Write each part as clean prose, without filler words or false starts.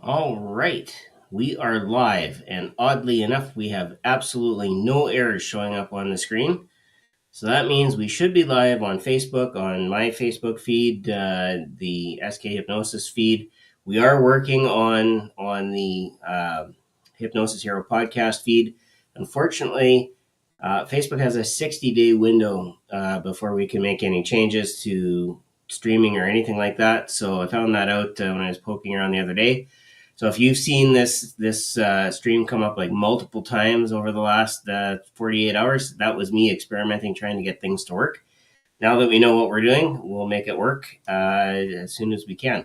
All right, we are live, and oddly enough, we have absolutely no errors showing up on the screen. So that means we should be live on Facebook, on my Facebook feed, the SK Hypnosis feed. We are working on the Hypnosis Hero podcast feed. Unfortunately, Facebook has a 60-day window before we can make any changes to streaming or anything like that. So I found that out when I was poking around the other day. So if you've seen this stream come up like multiple times over the last 48 hours, that was me experimenting, trying to get things to work. Now that we know what we're doing, we'll make it work as soon as we can.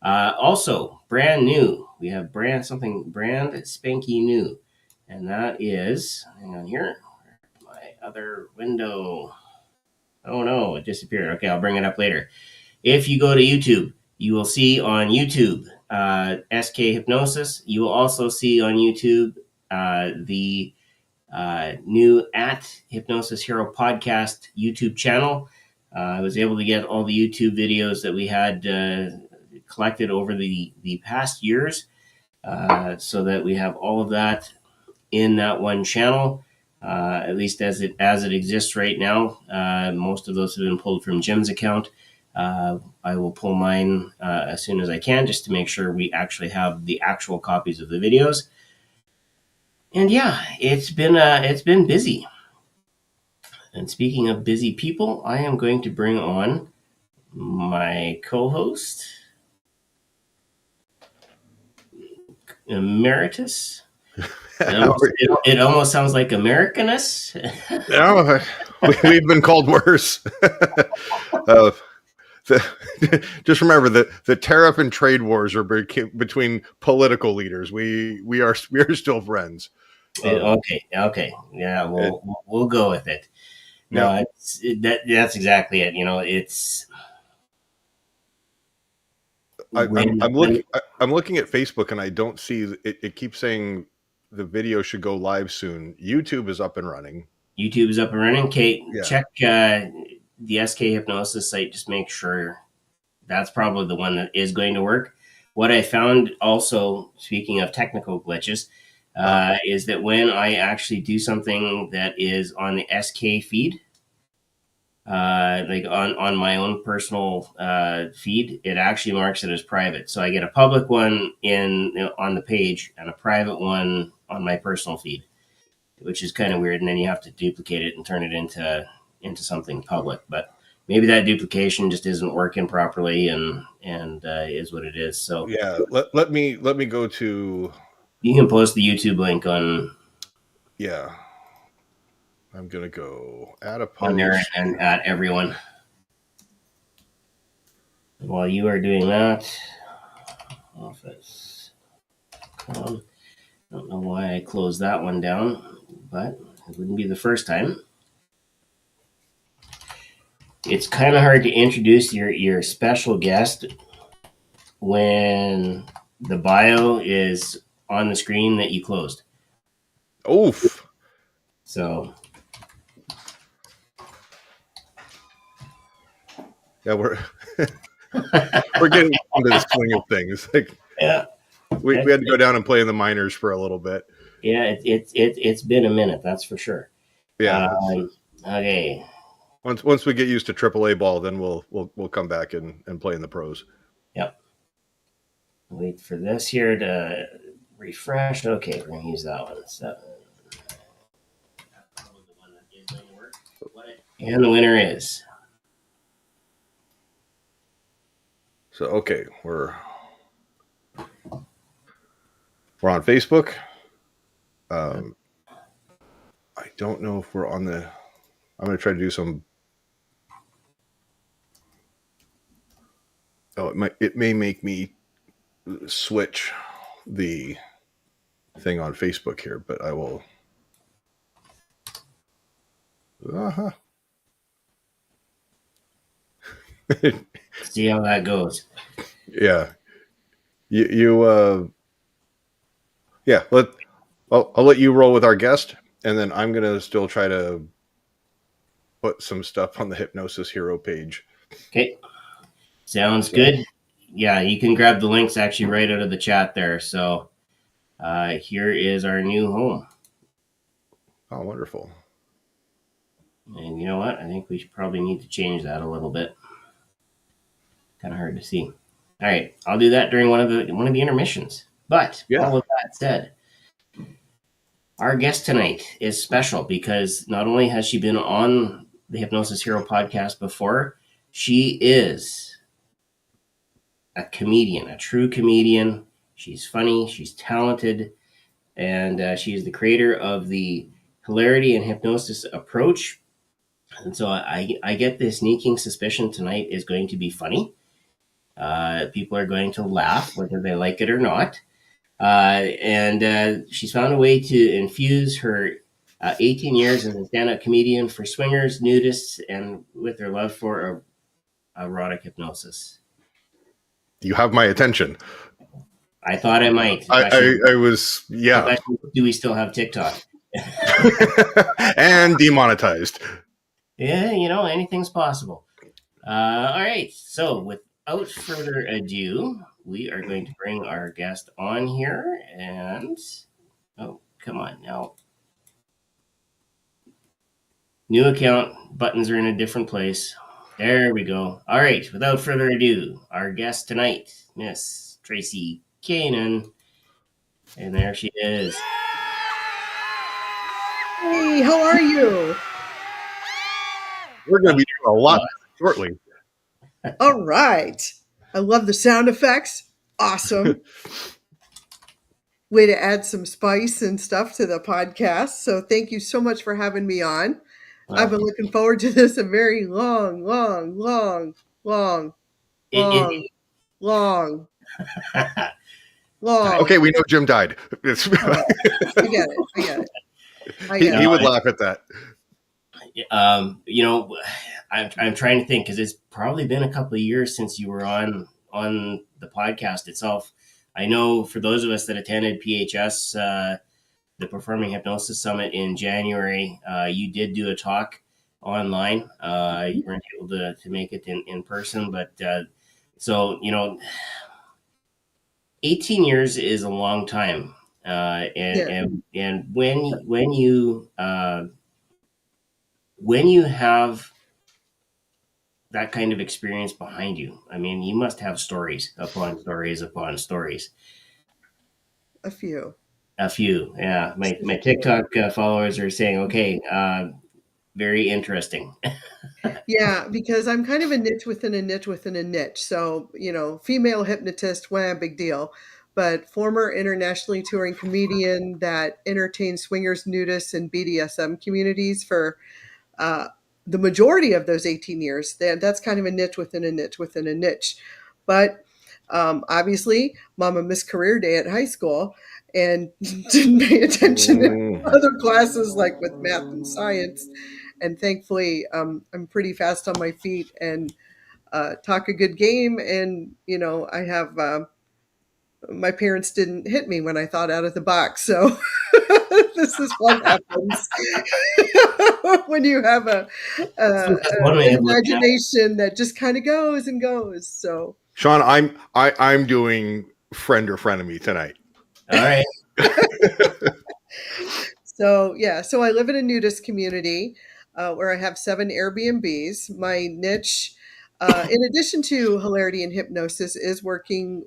Also, brand new, we have brand spanky new, and that is, hang on here, my other window. Oh no, it disappeared. Okay, I'll bring it up later. If you go to YouTube, you will see on YouTube SK Hypnosis. You will also see on YouTube the new at Hypnosis Hero podcast YouTube channel. I was able to get all the YouTube videos that we had collected over the past years so that we have all of that in that one channel. At least as it exists right now. Most of those have been pulled from Jim's account. I will pull mine as soon as I can, just to make sure we actually have the actual copies of the videos. And yeah, it's been busy. And speaking of busy people, I am going to bring on my co-host, Emeritus. It almost sounds like Americanus. No, we've been called worse. Just remember that the tariff and trade wars are between political leaders. We are still friends. Okay, yeah, we'll go with it. No, that's exactly it. You know, it's. I'm looking at Facebook and I don't see it. It keeps saying the video should go live soon. YouTube is up and running. YouTube is up and running. Kate, check the SK Hypnosis site. Just make sure that's probably the one that is going to work. What I found also, speaking of technical glitches, is that when I actually do something that is on the SK feed, like on my own personal feed, it actually marks it as private. So I get a public one on the page and a private one on my personal feed, which is kind of weird. And then you have to duplicate it and turn it into something public. But maybe that duplication just isn't working properly, and is what it is. So yeah, let me go to. You can post the YouTube link on. Yeah, I'm gonna go add a post on there and at everyone. While you are doing that, office. I don't know why I closed that one down, but it wouldn't be the first time. It's kind of hard to introduce your special guest when the bio is on the screen that you closed. Oof. So. Yeah, we're getting into the swing of things. Like, yeah, we had to go down and play in the minors for a little bit. Yeah, it's been a minute, that's for sure. Yeah. Okay. Once we get used to AAA ball, then we'll come back and play in the pros. Yep. Wait for this here to refresh. Okay, we're gonna use that one. So, and the winner is. So okay, we're on Facebook. I don't know if we're on the. I'm going to try to do some. Oh, it may make me switch the thing on Facebook here, but I will. See how that goes. Yeah. Yeah, I'll let you roll with our guest, and then I'm going to still try to put some stuff on the Hypnosis Hero page. Okay. Sounds good. yeah, you can grab the links actually right out of the chat there. So here is our new home. Oh, wonderful. And you know what? I think we should probably need to change that a little bit. Kind of hard to see. All right, I'll do that during one of the intermissions. But all of that said, our guest tonight is special because not only has she been on the Hypnosis Hero podcast before, she is a comedian, a true comedian. She's funny, she's talented, and she is the creator of the hilarity and hypnosis approach. And so I get this sneaking suspicion tonight is going to be funny. People are going to laugh, whether they like it or not. And she's found a way to infuse her 18 years as a stand-up comedian for swingers, nudists, and with her love for erotic hypnosis. You have my attention. I thought I might. I was, yeah. Do we still have TikTok? And demonetized. Yeah, anything's possible. All right. So without further ado, we are going to bring our guest on here. And, oh, come on now. New account, buttons are in a different place. There we go. All right. Without further ado, our guest tonight, Miss Traci Kanaan. And there she is. Hey, how are you? We're going to be doing a lot shortly. All right. I love the sound effects. Awesome. Way to add some spice and stuff to the podcast. So thank you so much for having me on. Wow. I've been looking forward to this a very long. Okay, we know Jim died. I get it. He would laugh at that. I'm trying to think because it's probably been a couple of years since you were on the podcast itself. I know for those of us that attended PHS, the Performing Hypnosis Summit in January, you did do a talk online. You weren't able to make it in person, but so 18 years is a long time, and when you have that kind of experience behind you, I mean, you must have stories upon stories upon stories. A few, yeah. My TikTok followers are saying, okay, very interesting. Yeah, because I'm kind of a niche within a niche within a niche. So, female hypnotist, big deal. But former internationally touring comedian that entertains swingers, nudists, and BDSM communities for the majority of those 18 years. That's kind of a niche within a niche within a niche. But obviously, Mama missed career day at high school and didn't pay attention to other classes like with math and science. And thankfully, I'm pretty fast on my feet and talk a good game. And, I have my parents didn't hit me when I thought out of the box. So this is what happens when you have an imagination that just kind of goes and goes. So, Shawn, I'm doing friend or frenemy tonight. All right. So I live in a nudist community where I have 7 Airbnbs. My niche, in addition to hilarity and hypnosis, is working,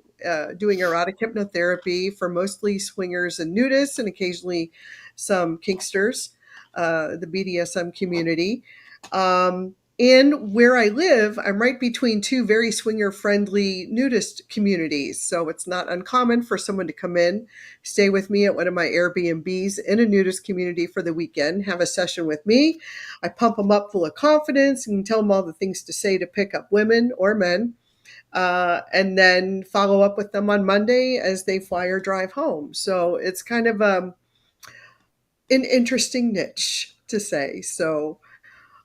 doing erotic hypnotherapy for mostly swingers and nudists and occasionally some kinksters, the BDSM community. And where I live, I'm right between 2 very swinger-friendly nudist communities. So it's not uncommon for someone to come in, stay with me at one of my Airbnbs in a nudist community for the weekend, have a session with me. I pump them up full of confidence and tell them all the things to say to pick up women or men, and then follow up with them on Monday as they fly or drive home. So it's kind of an interesting niche to say. So.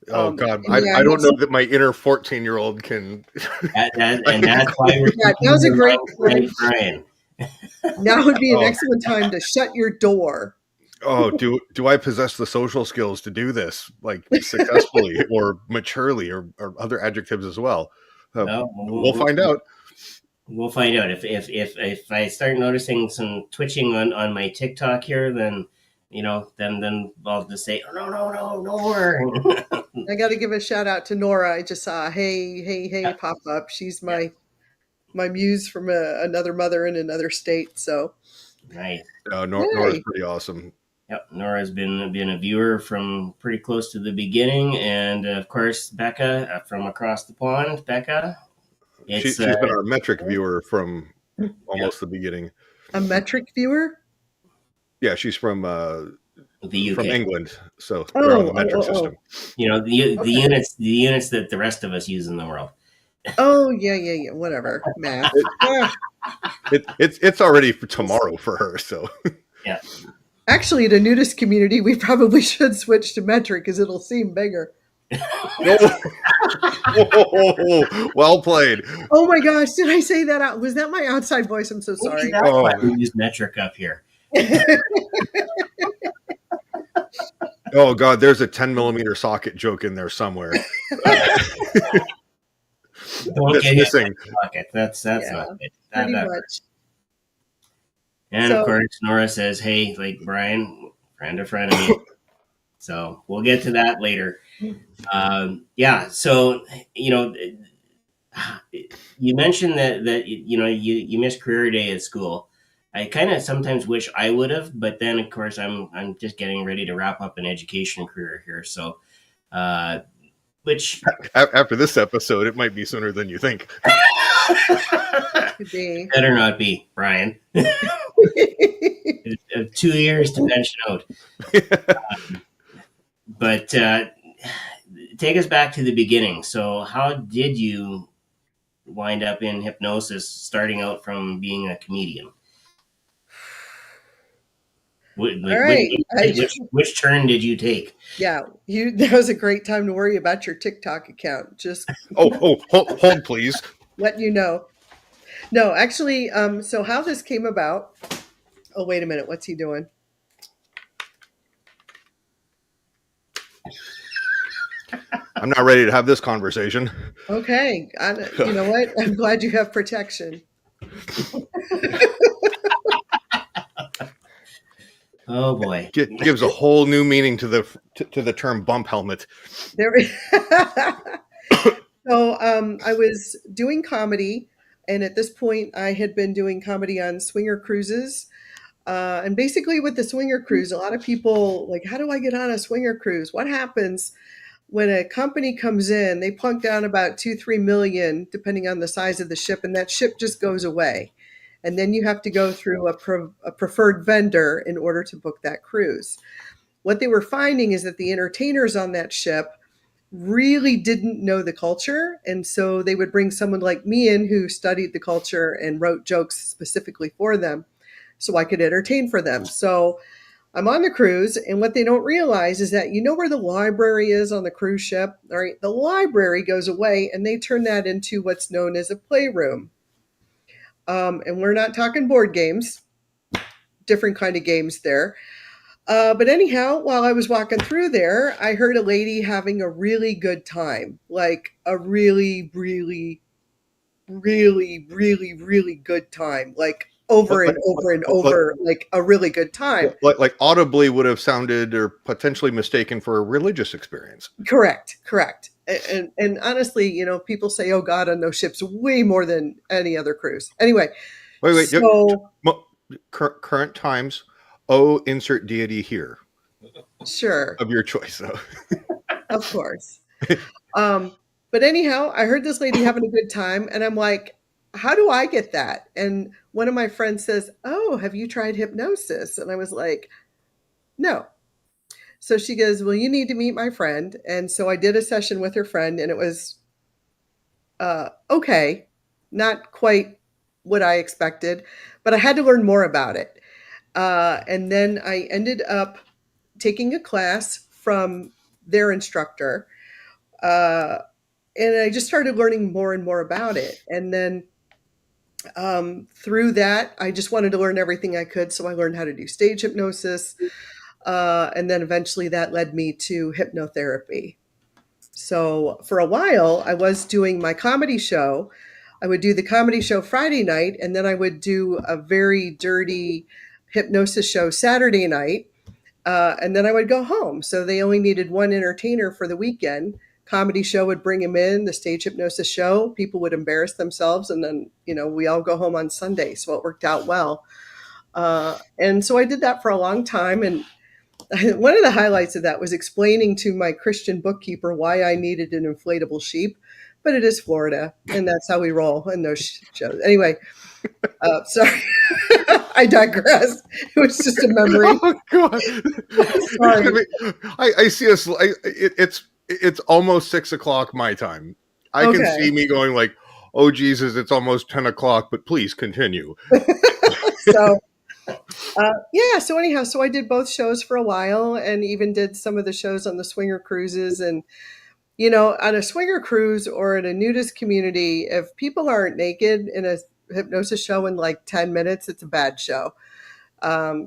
Oh God! I don't know that my inner 14-year-old can. And that's why we're. Yeah, that was a great Brian. Now would be an excellent time to shut your door. Oh, do I possess the social skills to do this, like successfully or maturely, or other adjectives as well? We'll find out. We'll find out if I start noticing some twitching on my TikTok here, then then I'll just say, oh, no more. I got to give a shout out to Nora. I just saw hey pop up. She's my muse from another mother in another state. So Nice. Nora's pretty awesome. Yep, Nora's been a viewer from pretty close to the beginning, and of course Becca from across the pond. Becca, she's been our metric viewer from almost the beginning. A metric viewer? Yeah, she's from the UK, from England, so they're on the metric system. The units that the rest of us use in the world. Oh yeah. Whatever, math. It's already for tomorrow for her. So yeah. Actually, the nudist community, we probably should switch to metric because it'll seem bigger. Well played. Oh my gosh, did I say that out? Was that my outside voice? I'm so sorry. That's why we use metric up here. Oh God, there's a 10mm socket joke in there somewhere. That's missing. That's not good. Pretty much. And of course, Nora says, "Hey, like Brian, friend of me." So we'll get to that later. So you mentioned that you missed career day at school. I kind of sometimes wish I would have, but then of course I'm just getting ready to wrap up an education career here. So, which after this episode, it might be sooner than you think. Could be. Better not be, Brian. 2 years to pension out. But take us back to the beginning. So how did you wind up in hypnosis, starting out from being a comedian? Which turn did you take? Yeah, that was a great time to worry about your TikTok account. Just hold please. Let you know. No, actually, so how this came about. Oh, wait a minute. What's he doing? I'm not ready to have this conversation. Okay. You know what? I'm glad you have protection. Oh boy! Gives a whole new meaning to the term bump helmet. So I was doing comedy, and at this point, I had been doing comedy on swinger cruises. And basically, with the swinger cruise, a lot of people like, how do I get on a swinger cruise? What happens when a company comes in? They plunk down about $2-3 million, depending on the size of the ship, and that ship just goes away. And then you have to go through a preferred vendor in order to book that cruise. What they were finding is that the entertainers on that ship really didn't know the culture. And so they would bring someone like me in who studied the culture and wrote jokes specifically for them so I could entertain for them. So I'm on the cruise, and what they don't realize is that where the library is on the cruise ship? All right, the library goes away, and they turn that into what's known as a playroom. And we're not talking board games, different kind of games there. But anyhow, while I was walking through there, I heard a lady having a really good time, like a really, really, really, really, really good time, like over and over, like a really good time. Like audibly would have sounded or potentially mistaken for a religious experience. Correct. And honestly, people say, "Oh God," on those ships way more than any other cruise. Anyway, wait. So current times. Oh, insert deity here. Sure. Of your choice, though. Of course. But anyhow, I heard this lady having a good time, and I'm like, how do I get that? And one of my friends says, "Oh, have you tried hypnosis?" And I was like, "No." So she goes, "Well, you need to meet my friend." And so I did a session with her friend, and it was okay, not quite what I expected, but I had to learn more about it. And then I ended up taking a class from their instructor. And I just started learning more and more about it. And then through that, I just wanted to learn everything I could. So I learned how to do stage hypnosis. And then eventually that led me to hypnotherapy. So for a while, I was doing my comedy show. I would do the comedy show Friday night, and then I would do a very dirty hypnosis show Saturday night, and then I would go home. So they only needed one entertainer for the weekend. Comedy show would bring him in, the stage hypnosis show. People would embarrass themselves, and then we all go home on Sunday. So it worked out well. And so I did that for a long time. And one of the highlights of that was explaining to my Christian bookkeeper why I needed an inflatable sheep. But it is Florida, and that's how we roll in those shows. Anyway, sorry, I digress. It was just a memory. Oh God! Sorry. I see us. It's almost 6 o'clock my time. I can see me going like, "Oh Jesus, it's almost 10 o'clock." But please continue. So, so anyhow, so I did both shows for a while, and even did some of the shows on the swinger cruises. And on a swinger cruise or in a nudist community, if people aren't naked in a hypnosis show in like 10 minutes, it's a bad show.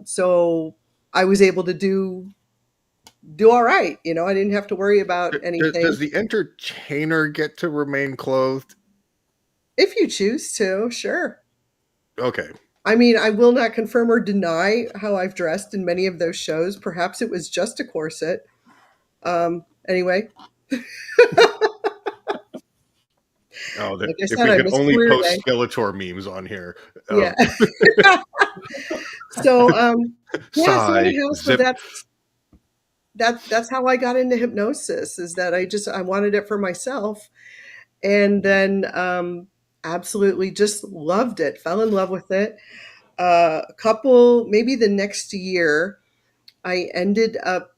So I was able to do all right. I didn't have to worry about anything. Does the entertainer get to remain clothed? If you choose to, sure. Okay. I mean, I will not confirm or deny how I've dressed in many of those shows. Perhaps it was just a corset. Anyway. Like if we could only post Skeletor memes on here. Yeah. So that's how I got into hypnosis, is that I wanted it for myself, and then absolutely just loved it, fell in love with it. Maybe the next year, I ended up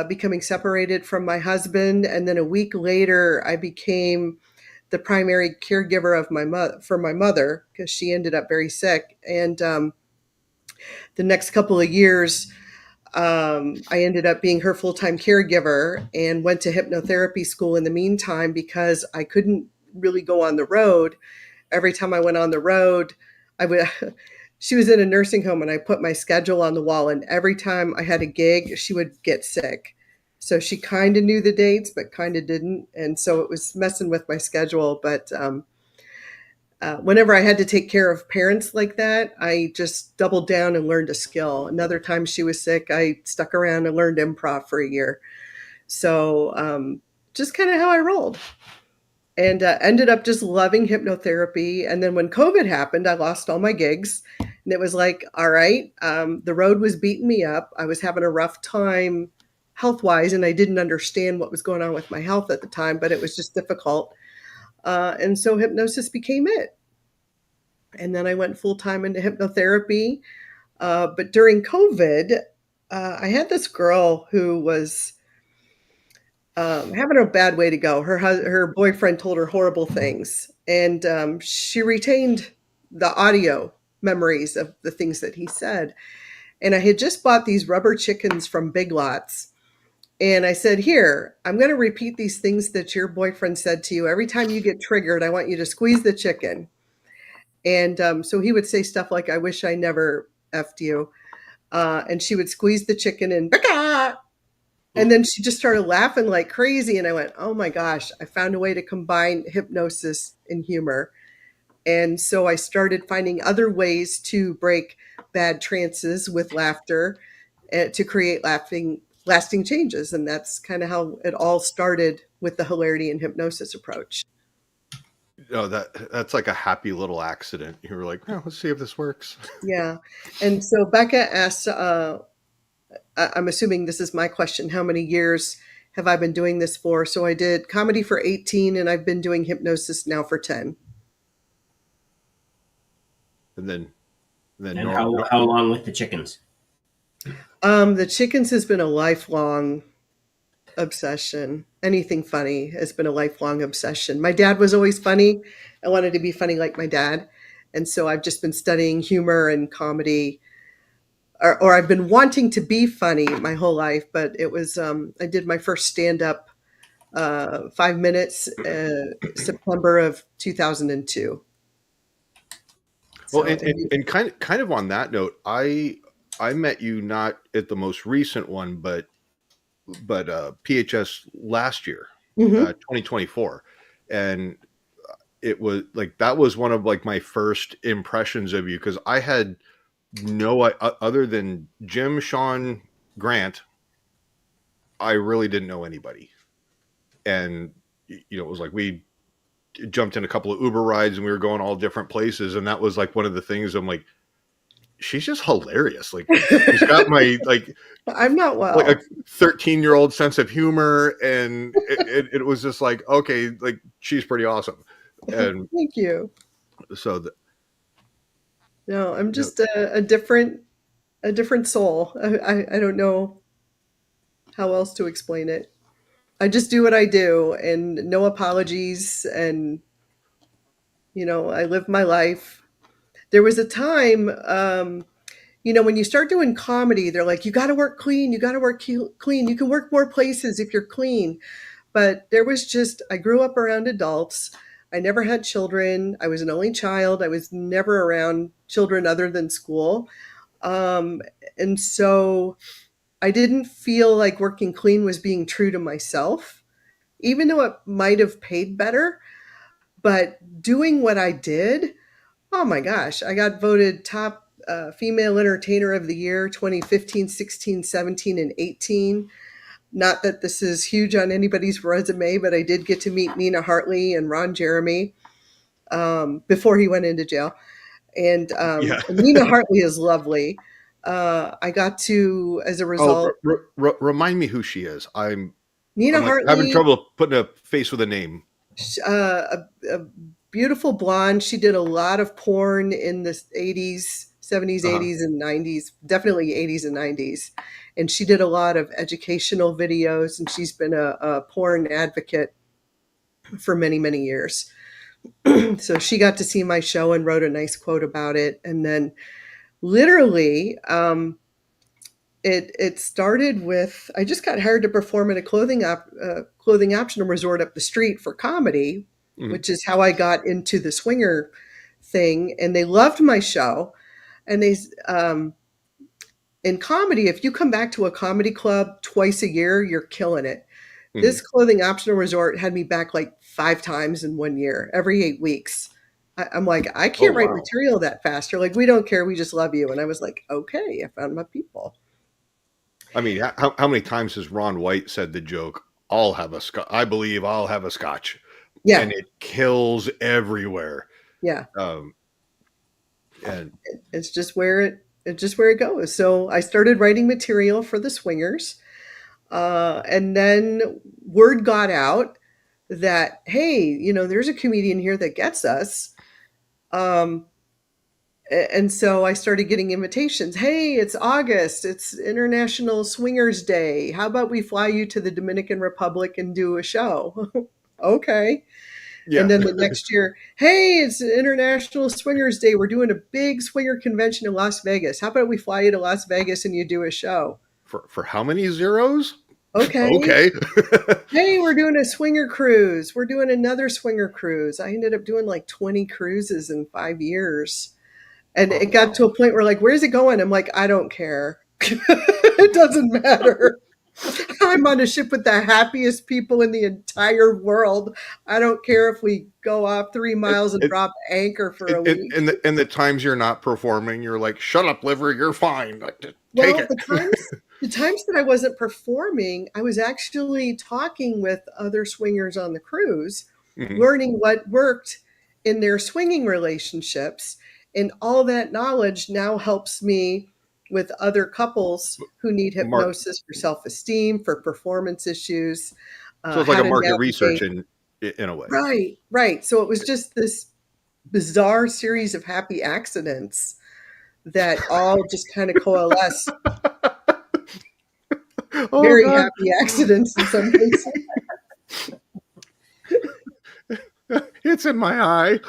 becoming separated from my husband, and then a week later, I became the primary caregiver of for my mother, because she ended up very sick. And the next couple of years, I ended up being her full-time caregiver, and went to hypnotherapy school in the meantime, because I couldn't really go on the road. Every time I went on the road, she was in a nursing home, and I put my schedule on the wall, and every time I had a gig, she would get sick. So she kind of knew the dates, but kind of didn't. And so it was messing with my schedule. But whenever I had to take care of parents like that, I just doubled down and learned a skill. Another time she was sick, I stuck around and learned improv for a year. So just kind of how I rolled. And ended up just loving hypnotherapy. And then when COVID happened, I lost all my gigs. And it was like, all right, the road was beating me up. I was having a rough time health-wise, and I didn't understand what was going on with my health at the time, but it was just difficult. And so hypnosis became it. And then I went full-time into hypnotherapy. But during COVID, I had this girl who was having a bad way to go. Her boyfriend told her horrible things, and she retained the audio memories of the things that he said. And I had just bought these rubber chickens from Big Lots. And I said, here, I'm going to repeat these things that your boyfriend said to you. Every time you get triggered, I want you to squeeze the chicken. And so he would say stuff like, I wish I never effed you. And she would squeeze the chicken and, Baka! And then she just started laughing like crazy. And I went, oh my gosh, I found a way to combine hypnosis and humor. And so I started finding other ways to break bad trances with laughter, to create lasting changes. And that's kind of how it all started with the hilarity and hypnosis approach. Oh, that's like a happy little accident. You were like, oh, let's see if this works. Yeah. And so Becca asked, I'm assuming this is my question, how many years have I been doing this for? So I did comedy for 18, and I've been doing hypnosis now for 10. And then how long with the chickens? The chickens has been a lifelong obsession. Anything funny has been a lifelong obsession. My dad was always funny. I wanted to be funny like my dad. And so I've just been studying humor and comedy, or I've been wanting to be funny my whole life. But it was, I did my first stand-up 5 minutes, September of 2002. Well, and kind of on that note, I met you not at the most recent one, but PHS last year, 2024, and it was like, that was one of like my first impressions of you, because I had no, other than Jim, Sean, Grant, I really didn't know anybody. And it was like, we jumped in a couple of Uber rides and we were going all different places, and that was like one of the things. I'm like, she's just hilarious. Like, she's got my like I'm not like a well. 13-year-old sense of humor, and it was just like, okay, like, she's pretty awesome. And Thank you. so No, I'm just a different soul. I don't know how else to explain it. I just do what I do, and no apologies, and I live my life. There was a time, when you start doing comedy, they're like, you got to work clean, you got to work clean. You can work more places if you're clean. But there was just, I grew up around adults. I never had children. I was an only child. I was never around children other than school. And so I didn't feel like working clean was being true to myself, even though it might have paid better. But doing what I did, oh my gosh, I got voted top female entertainer of the year 2015, 16, 17, and 18. Not that this is huge on anybody's resume, but I did get to meet Nina Hartley and Ron Jeremy before he went into jail. And Nina Hartley is lovely. I got to, as a result. Remind me who she is. Nina I'm Hartley, having trouble putting a face with a name. A beautiful blonde. She did a lot of porn in the 80s, 70s, 80s, and 90s, definitely 80s and 90s. And she did a lot of educational videos, and she's been a porn advocate for many, many years. So she got to see my show and wrote a nice quote about it. And then literally, it started with, I just got hired to perform at a clothing optional resort up the street for comedy, which is how I got into the swinger thing. And they loved my show. And they, in comedy, if you come back to a comedy club twice a year, you're killing it. This clothing optional resort had me back like 5 times in 1 year, every 8 weeks. I'm like, I can't write material that fast. You're like, we don't care. We just love you. And I was like, okay, I found my people. I mean, how many times has Ron White said the joke, I believe I'll have a scotch. Yeah. And it kills everywhere. Yeah. And it's just where it goes. So I started writing material for the swingers. And then word got out that, hey, there's a comedian here that gets us. And so I started getting invitations. Hey, it's August. It's International Swingers Day. How about we fly you to the Dominican Republic and do a show? Okay. Yeah. And then the next year, hey, it's International Swingers Day. We're doing a big swinger convention in Las Vegas. How about we fly you to Las Vegas and you do a show? For how many zeros? Okay. Okay. Hey, we're doing a swinger cruise. We're doing another swinger cruise. I ended up doing like 20 cruises in 5 years. And it got to a point where, like, where's it going? I'm like, I don't care. It doesn't matter. I'm on a ship with the happiest people in the entire world. I don't care if we go off 3 miles and drop anchor for a week. And the times you're not performing, you're like, shut up, liver, you're fine. Take it. The times that I wasn't performing, I was actually talking with other swingers on the cruise, learning what worked in their swinging relationships. And all that knowledge now helps me with other couples who need hypnosis for self-esteem, for performance issues. So it's like a market research in a way. Right. So it was just this bizarre series of happy accidents that all just kind of coalesce. Very happy accidents in some cases. It's in my eye.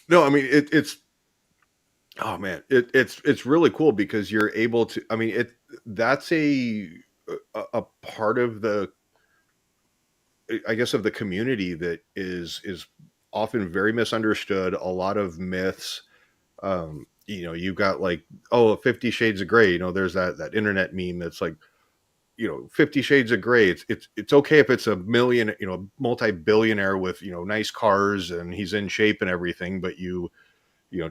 I mean, it's oh man, it's really cool because you're able to, I mean, that's a part of the, I guess, of the community that is often very misunderstood. A lot of myths. You've got like, 50 Shades of Grey. There's that internet meme that's like, 50 Shades of Grey. It's okay if it's a million, multi-billionaire with, nice cars and he's in shape and everything, but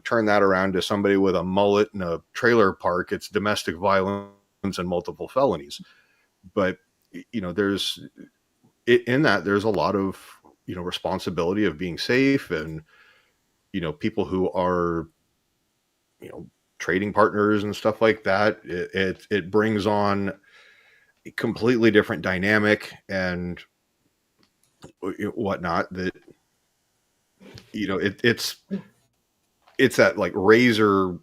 turn that around to somebody with a mullet in a trailer park, it's domestic violence and multiple felonies. But, there's there's a lot of, responsibility of being safe, and, people who are, trading partners and stuff like that. It brings on a completely different dynamic and whatnot, that, it's that like razor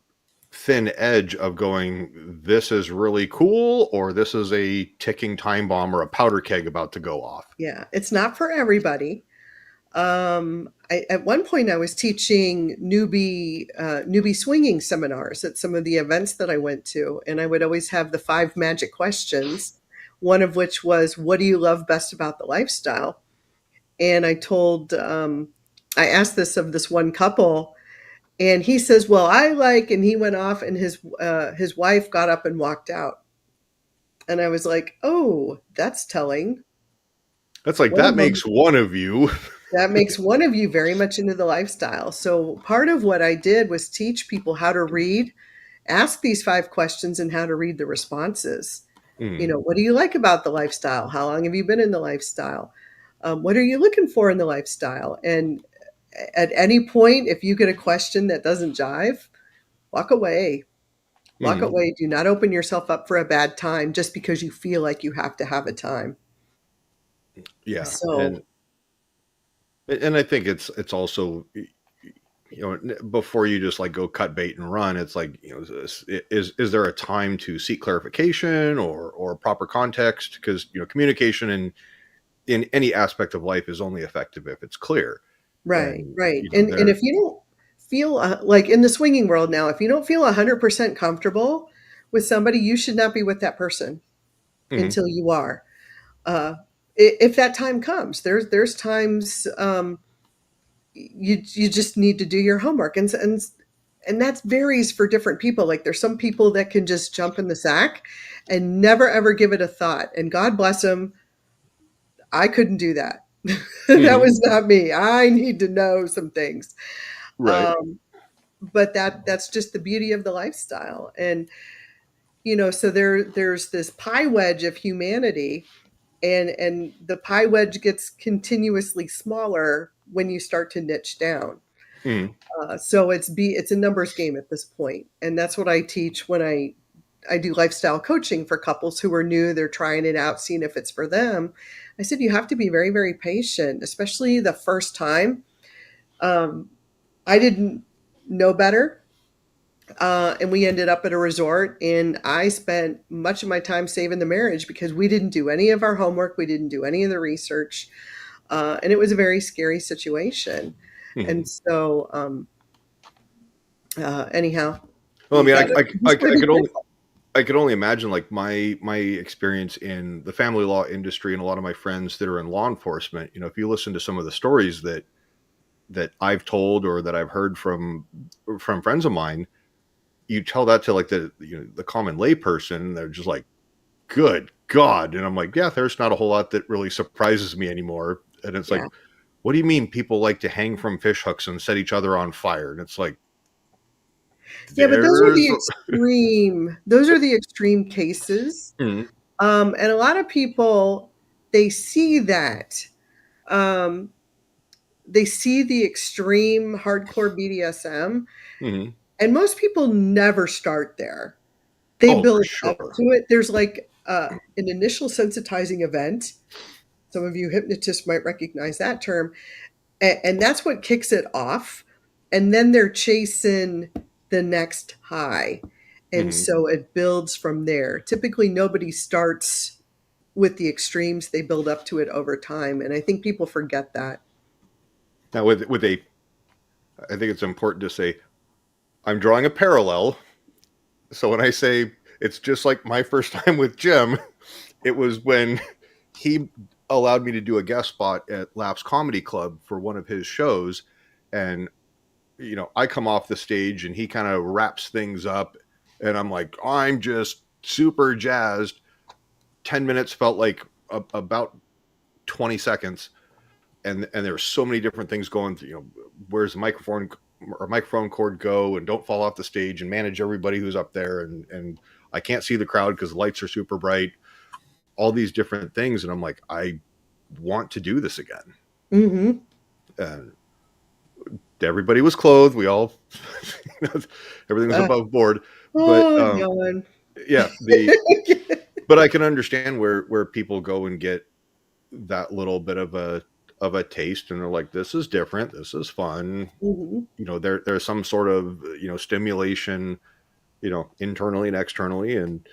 thin edge of going, this is really cool, or this is a ticking time bomb or a powder keg about to go off. Yeah, it's not for everybody. At one point I was teaching newbie swinging seminars at some of the events that I went to, and I would always have the 5 magic questions, one of which was, what do you love best about the lifestyle? And I asked this of this one couple, and he says, well, and he went off, and his wife got up and walked out. And I was like, oh, that's telling. That's like, that makes one of you. That makes one of you very much into the lifestyle. So part of what I did was teach people how to read, ask these 5 questions, and how to read the responses. What do you like about the lifestyle? How long have you been in the lifestyle? What are you looking for in the lifestyle? And at any point, if you get a question that doesn't jive, walk away. Walk away. Do not open yourself up for a bad time just because you feel like you have to have a time. Yeah. So, and I think it's also, before you just like go cut bait and run, it's like, is there a time to seek clarification or proper context? Because, communication in any aspect of life is only effective if it's clear. Right. And if you don't feel like in the swinging world now, if you don't feel 100% comfortable with somebody, you should not be with that person until you are. If that time comes, there's times you just need to do your homework, and that varies for different people. Like there's some people that can just jump in the sack and never ever give it a thought, and God bless them. I couldn't do that. That was not me. I need to know some things. Right. But that's just the beauty of the lifestyle. And, so there's this pie wedge of humanity, and the pie wedge gets continuously smaller when you start to niche down. So it's a numbers game at this point. And that's what I teach when I do lifestyle coaching for couples who are new, they're trying it out, seeing if it's for them. I said, you have to be very, very patient, especially the first time. I didn't know better. And we ended up at a resort, and I spent much of my time saving the marriage because we didn't do any of our homework. We didn't do any of the research. And it was a very scary situation. And so, anyhow. Well, I mean, I could only imagine like my experience in the family law industry and a lot of my friends that are in law enforcement. If you listen to some of the stories that I've told or that I've heard from friends of mine, you tell that to like the common lay person, they're just like, good God. And I'm like, yeah, there's not a whole lot that really surprises me anymore. And it's like, what do you mean people like to hang from fish hooks and set each other on fire? And it's like, yeah, but those are the extreme cases. And a lot of people, they see that. They see the extreme hardcore BDSM. And most people never start there. They build up to it. There's like an initial sensitizing event. Some of you hypnotists might recognize that term. And that's what kicks it off. And then they're chasing the next high. And so it builds from there. Typically, nobody starts with the extremes. They build up to it over time. And I think people forget that. Now, I think it's important to say, I'm drawing a parallel. So when I say it's just like my first time with Jim, it was when he allowed me to do a guest spot at Laps Comedy Club for one of his shows. And, I come off the stage and he kind of wraps things up. And I'm like, I'm just super jazzed. 10 minutes felt like about 20 seconds. And there were so many different things going through, where's the microphone cord go, and don't fall off the stage, and manage everybody who's up there. And I can't see the crowd because the lights are super bright, all these different things. And I'm like, I want to do this again. Mm-hmm. And everybody was clothed. We all, everything was above board. But yeah, but I can understand where people go and get that little bit of a taste, and they're like, this is different, this is fun. Mm-hmm. There's some sort of stimulation, internally and externally, and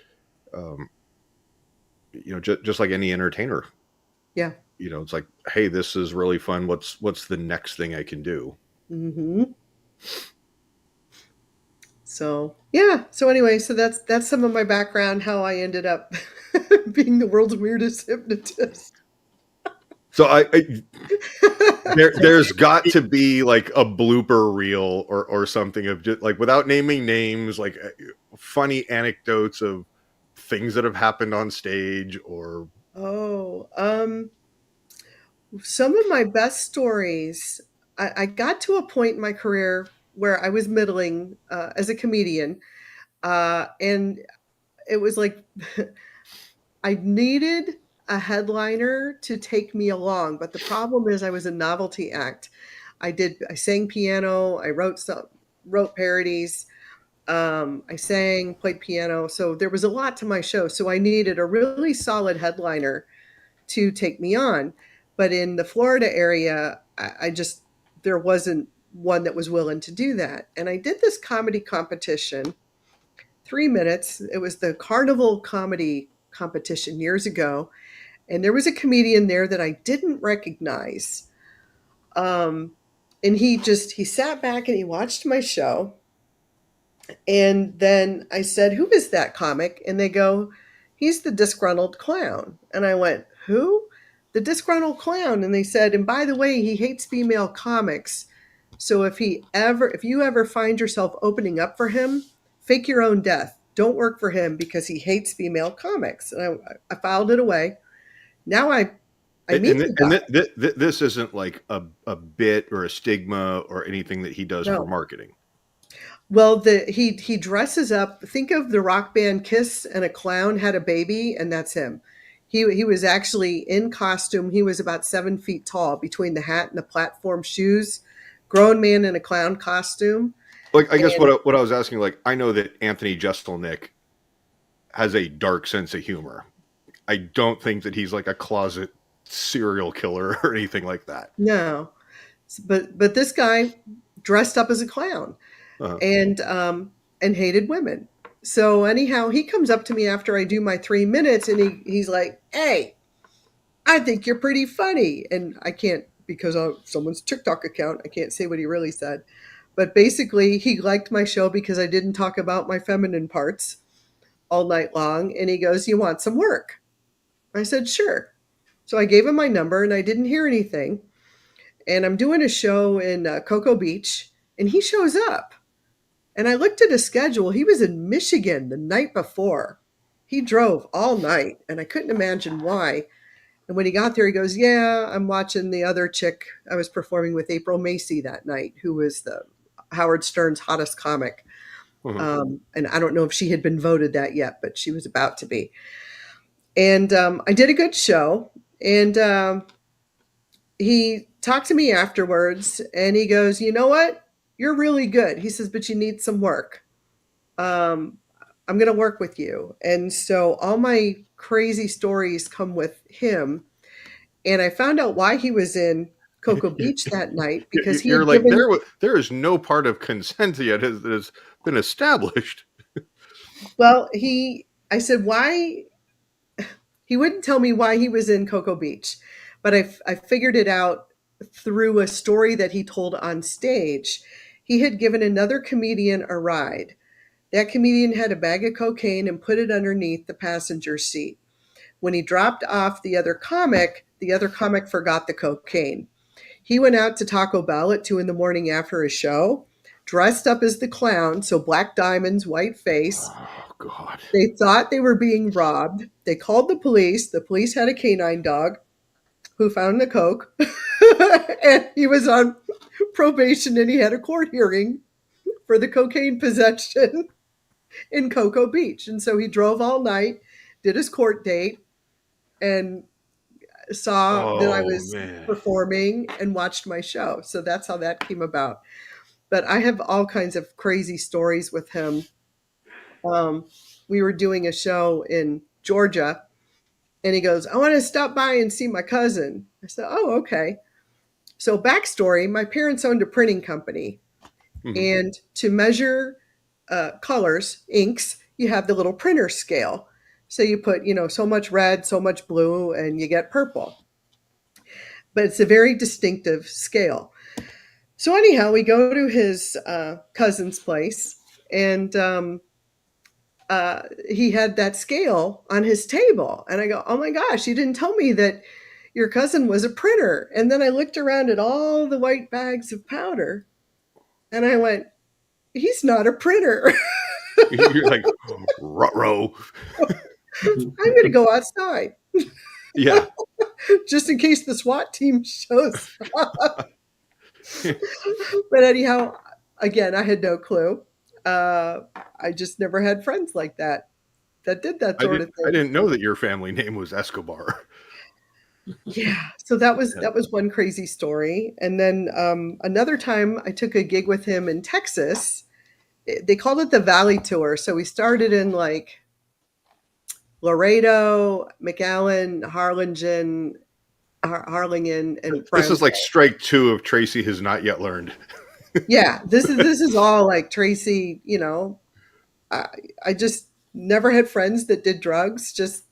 just like any entertainer. Yeah. It's like, hey, this is really fun, what's the next thing I can do? Mm-hmm. So anyway, so that's some of my background, how I ended up being the world's weirdest hypnotist. So there's got to be like a blooper reel or something of just like, without naming names, like funny anecdotes of things that have happened on stage, or some of my best stories. I got to a point in my career where I was middling as a comedian, and it was like I needed a headliner to take me along, but the problem is I was a novelty act. I sang piano, I wrote parodies, I sang, played piano, so there was a lot to my show. So I needed a really solid headliner to take me on. But in the Florida area, there wasn't one that was willing to do that. And I did this comedy competition, 3 minutes. It was the Carnival Comedy Competition years ago. And there was a comedian there that I didn't recognize. And he sat back and he watched my show. And then I said, who is that comic? And they go, he's the disgruntled clown. And I went, who? The disgruntled clown. And they said, and by the way, he hates female comics. So if you ever find yourself opening up for him, fake your own death. Don't work for him because he hates female comics. And I filed it away. Now I meet the guy. This isn't like a bit or a stigma or anything that he does for marketing. Well, he dresses up. Think of the rock band Kiss, and a clown had a baby, and that's him. He was actually in costume. He was about 7 feet tall, between the hat and the platform shoes. Grown man in a clown costume. Like, I guess what I was asking, like, I know that Anthony Jeselnik has a dark sense of humor. I don't think that he's like a closet serial killer or anything like that. No, but this guy dressed up as a clown, and hated women. So anyhow, he comes up to me after I do my 3 minutes, and he's like, "Hey, I think you're pretty funny." And I can't, because of someone's TikTok account, I can't say what he really said. But basically, he liked my show because I didn't talk about my feminine parts all night long. And he goes, "You want some work?" I said, "Sure." So I gave him my number, and I didn't hear anything. And I'm doing a show in Cocoa Beach, and he shows up. And I looked at his schedule. He was in Michigan the night before. He drove all night, and I couldn't imagine why. And when he got there, he goes, "Yeah, I'm watching the other chick I was performing with, April Macy, that night, who was the Howard Stern's hottest comic." And I don't know if she had been voted that yet, but she was about to be. And I did a good show. And he talked to me afterwards, and he goes, "You know what? You're really good." He says, "But you need some work. I'm going to work with you." And so all my crazy stories come with him. And I found out why he was in Cocoa Beach that night, because you're like, there is no part of consent yet that has been established. Well, I said, why? He wouldn't tell me why he was in Cocoa Beach, but I figured it out through a story that he told on stage. He had given another comedian a ride. That comedian had a bag of cocaine and put it underneath the passenger seat. When he dropped off the other comic forgot the cocaine. He went out to Taco Bell at 2 a.m. after his show, dressed up as the clown, so black diamonds, white face, God. They thought they were being robbed. They called the police. The police had a canine dog who found the coke. And he was on probation and he had a court hearing for the cocaine possession in Cocoa Beach. And so he drove all night, did his court date, and saw that I Oh, was man. performing and watched my show. So that's how that came about. But I have all kinds of crazy stories with him. We were doing a show in Georgia, and he goes, I want to stop by and see my cousin. I said, oh, okay. So backstory, my parents owned a printing company. Mhm. And to measure colors, inks, you have the little printer scale. So you put, so much red, so much blue, and you get purple. But it's a very distinctive scale. So anyhow, we go to his cousin's place, and he had that scale on his table. And I go, oh my gosh, you didn't tell me that your cousin was a printer. And then I looked around at all the white bags of powder, and I went, he's not a printer. You're like, ruh-roh. I'm going to go outside. Yeah. Just in case the SWAT team shows up. But anyhow, again, I had no clue. I just never had friends like that did that sort of I thing. didn't know that your family name was Escobar. Yeah, so that was one crazy story. And then another time I took a gig with him in Texas. They called it the Valley Tour. So we started in like Laredo, McAllen, Harlingen, and This is like Brownsville. strike 2 of Traci has not yet learned. Yeah, this is all like Traci. I just never had friends that did drugs. Just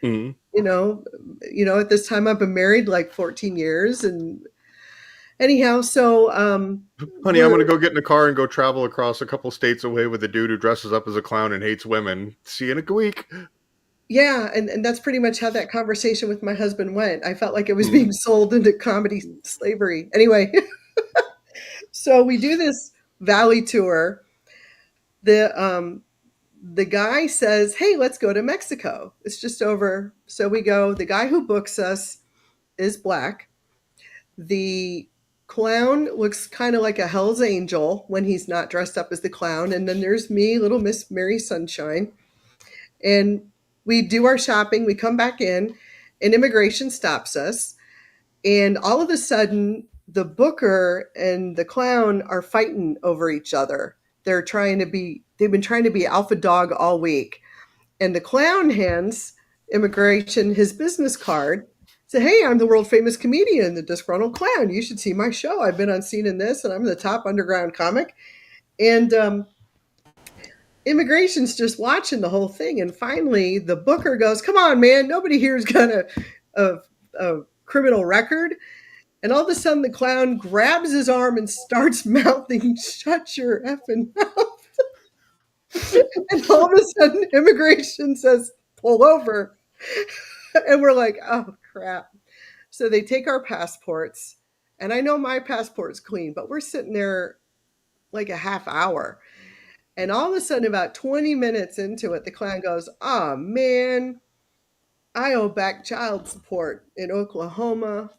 Mhm. At this time I've been married like 14 years, and anyhow, so Honey, I'm going to go get in a car and go travel across a couple states away with a dude who dresses up as a clown and hates women. See you in a week. yeah, and that's pretty much how that conversation with my husband went. I felt like it was being sold into comedy slavery. Anyway, so we do this Valley tour. The guy says, hey, let's go to Mexico. It's just over. So we go. The guy who books us is black. The clown looks kind of like a Hell's Angel when he's not dressed up as the clown. And then there's me, little Miss Mary Sunshine. And we do our shopping. We come back in, and immigration stops us. And all of a sudden, the booker and the clown are fighting over each other. They've been trying to be alpha dog all week. And the clown hands immigration his business card. Say, hey, I'm the world famous comedian, the disgruntled clown. You should see my show. I've been on scene in this, and I'm the top underground comic. And immigration's just watching the whole thing. And finally, the booker goes, come on, man, nobody here's got a criminal record. And all of a sudden, the clown grabs his arm and starts mouthing, shut your effing mouth. And all of a sudden, immigration says, pull over. And we're like, oh, crap. So they take our passports. And I know my passport's clean, but we're sitting there like a half hour. And all of a sudden, about 20 minutes into it, the clown goes, oh, man, I owe back child support in Oklahoma,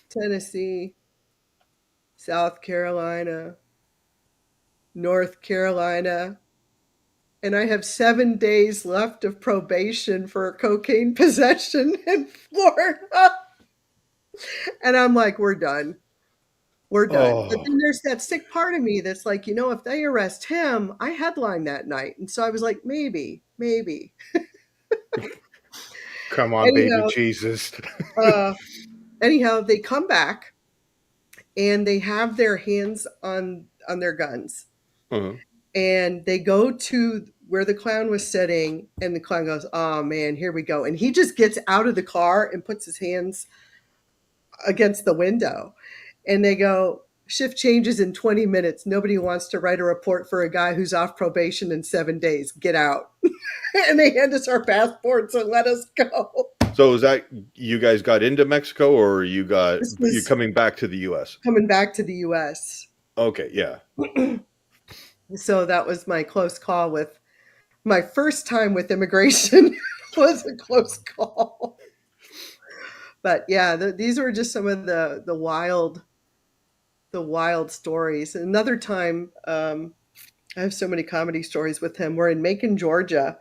Tennessee, South Carolina, North Carolina, and I have 7 days left of probation for cocaine possession in Florida. And I'm like, we're done. We're done. But Oh, then there's that sick part of me that's like, if they arrest him, I headline that night. And so I was like, maybe. come on, baby Anyhow, Jesus. uh, they come back and they have their hands on their guns. Uh-huh. And they go to where the clown was sitting, and the clown goes, oh man, here we go. And he just gets out of the car and puts his hands against the window. And they go, shift changes in 20 minutes. Nobody wants to write a report for a guy who's off probation in 7 days. Get out. And they hand us our passports and let us go. So is that you guys got into Mexico, or you This was coming back to the US? coming back to the US. Okay, yeah. So that was my close call with my first time with immigration was a close call. But yeah, these were just some of the wild stories. Another time, I have so many comedy stories with him. We're in Macon, Georgia,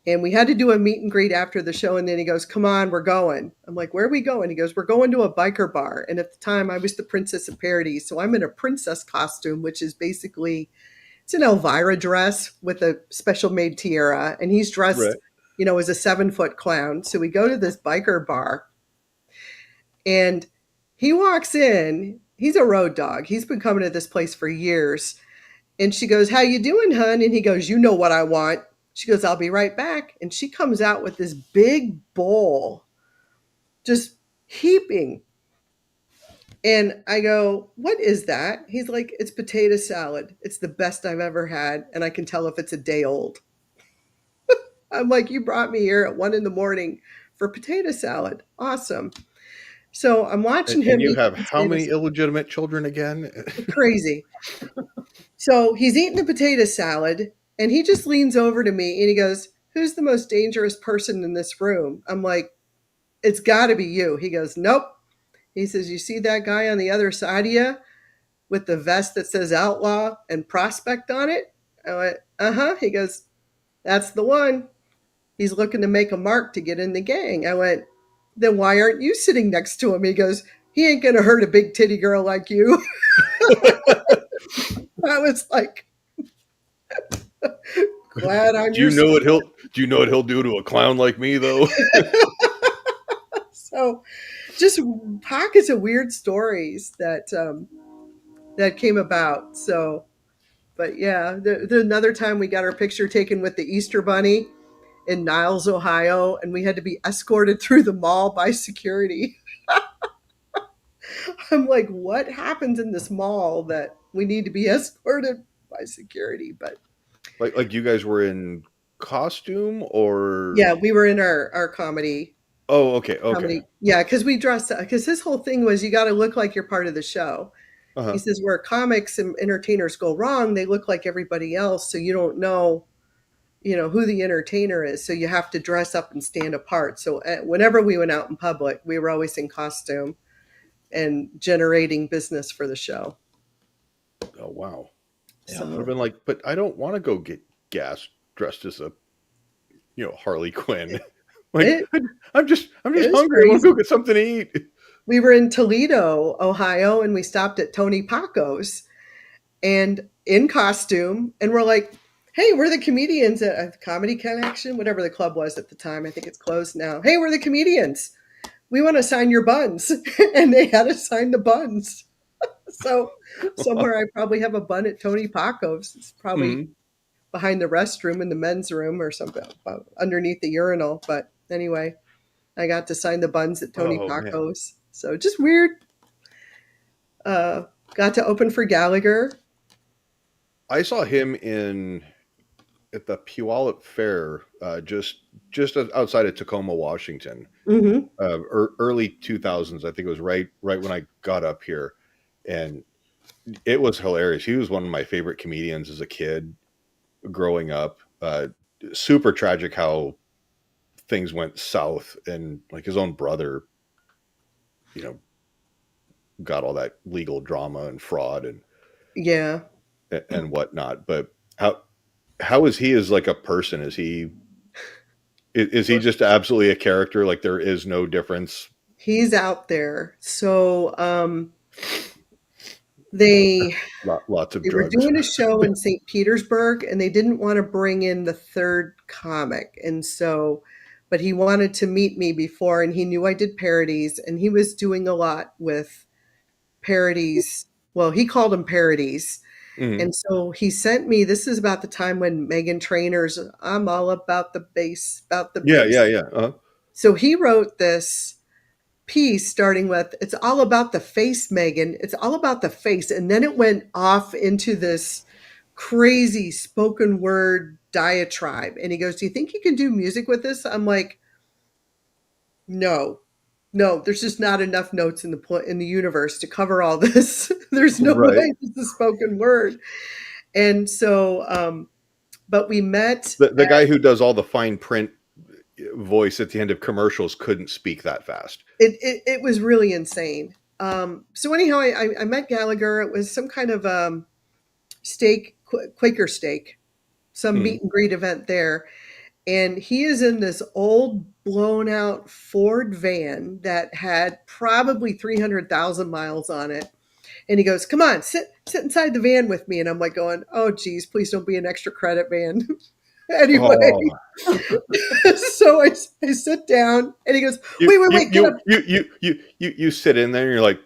and we had to do a meet and greet after the show. And then he goes, "Come on, we're going." I'm like, "Where are we going?" He goes, "We're going to a biker bar." And at the time, I was the Princess of Parodies, so I'm in a princess costume, which is basically it's an Elvira dress with a special made tiara, and he's dressed, Right. as a 7-foot clown. So we go to this biker bar, and he walks in. He's a road dog. He's been coming to this place for years. And she goes, "How you doing, hun?" And he goes, "You know what I want." She goes, "I'll be right back." And she comes out with this big bowl, just heaping. And I go, "What is that?" He's like, "It's potato salad. It's the best I've ever had. And I can tell if it's a day old." I'm like, "You brought me here at 1 a.m. for potato salad. Awesome." So I'm watching him And you eat have the how potato many illegitimate children again? salad. Crazy. So he's eating the potato salad, and he just leans over to me and he goes, "Who's the most dangerous person in this room?" I'm like, "It's got to be you." He goes, "Nope." He says, "You see that guy on the other side of you with the vest that says outlaw and prospect on it?" I went, "Uh-huh." He goes, "That's the one. He's looking to make a mark to get in the gang." I went, "Then why aren't you sitting next to him?" He goes, "He ain't going to hurt a big titty girl like you." I was like, glad I'm Do your you know what he'll do to a clown like me though? So just pockets of weird stories that came about. So, but yeah, another time we got our picture taken with the Easter Bunny in Niles, Ohio, and we had to be escorted through the mall by security. I'm like, what happens in this mall that we need to be escorted by security? But Like you guys were in costume or yeah, we were in our oh, okay. comedy. Yeah, because we dressed up. Because his whole thing was you got to look like you're part of the show. He Uh-huh. says where comics and entertainers go wrong, they look like everybody else, so you don't know, who the entertainer is. So you have to dress up and stand apart. So whenever we went out in public, we were always in costume and generating business for the show. Oh wow. Yeah, I would have So been like, but I don't want to go get gas dressed as a Harley Quinn. Like it I'm just it was hungry. I want to crazy. go get something to eat. We were in Toledo, Ohio, and we stopped at Tony Paco's and in costume, and we're like, "Hey, we're the comedians at Comedy Connection, whatever the club was at the time. I think it's closed now. Hey, we're the comedians. We want to sign your buns." And they had to sign the buns. So somewhere I probably have a bun at Tony Paco's. It's probably Mhm. behind the restroom in the men's room or something, underneath the urinal. But anyway, I got to sign the buns at Tony Oh man. Paco's. So just weird. Uh, got to open for Gallagher. I saw him at the Puyallup Fair, just outside of Tacoma, Washington, Mm-hmm. early 2000s. I think it was right when I got up here, and it was hilarious. He was one of my favorite comedians as a kid growing up. Super tragic how things went south, and like his own brother, you know, got all that legal drama and fraud Yeah. and whatnot. But how is he as like a person? Is he just absolutely a character? Like there is no difference. He's out there. So they Lots of they were drugs. doing a show in St. Petersburg, and they didn't want to bring in the third comic. And so, but he wanted to meet me before, and he knew I did parodies, and he was doing a lot with parodies. Well, he called them parodies. Mhm. And so he sent me, this is about the time when Megan Trainor's I'm all about the bass, about the Yeah, bass. yeah, yeah. Uh-huh. So he wrote this piece starting with, "It's all about the face, Megan. It's all about the face." And then it went off into this crazy spoken word diatribe. And he goes, "Do you think you can do music with this?" I'm like, "No. No, there's just not enough notes in the universe to cover all this. There's no Right. way this is spoken word." And so But we met. The guy who does all the fine print voice at the end of commercials couldn't speak that fast. It was really insane. So anyhow, I met Gallagher. It was some kind of steak, Quaker steak, some meet and greet event there. And he is in this old blown out Ford van that had probably 300,000 miles on it. And he goes, "Come on, sit inside the van with me." And I'm like going, "Oh, geez, please don't be an extra credit van." Anyway, so I sit down and he goes, wait, get up. You sit in there and you're like,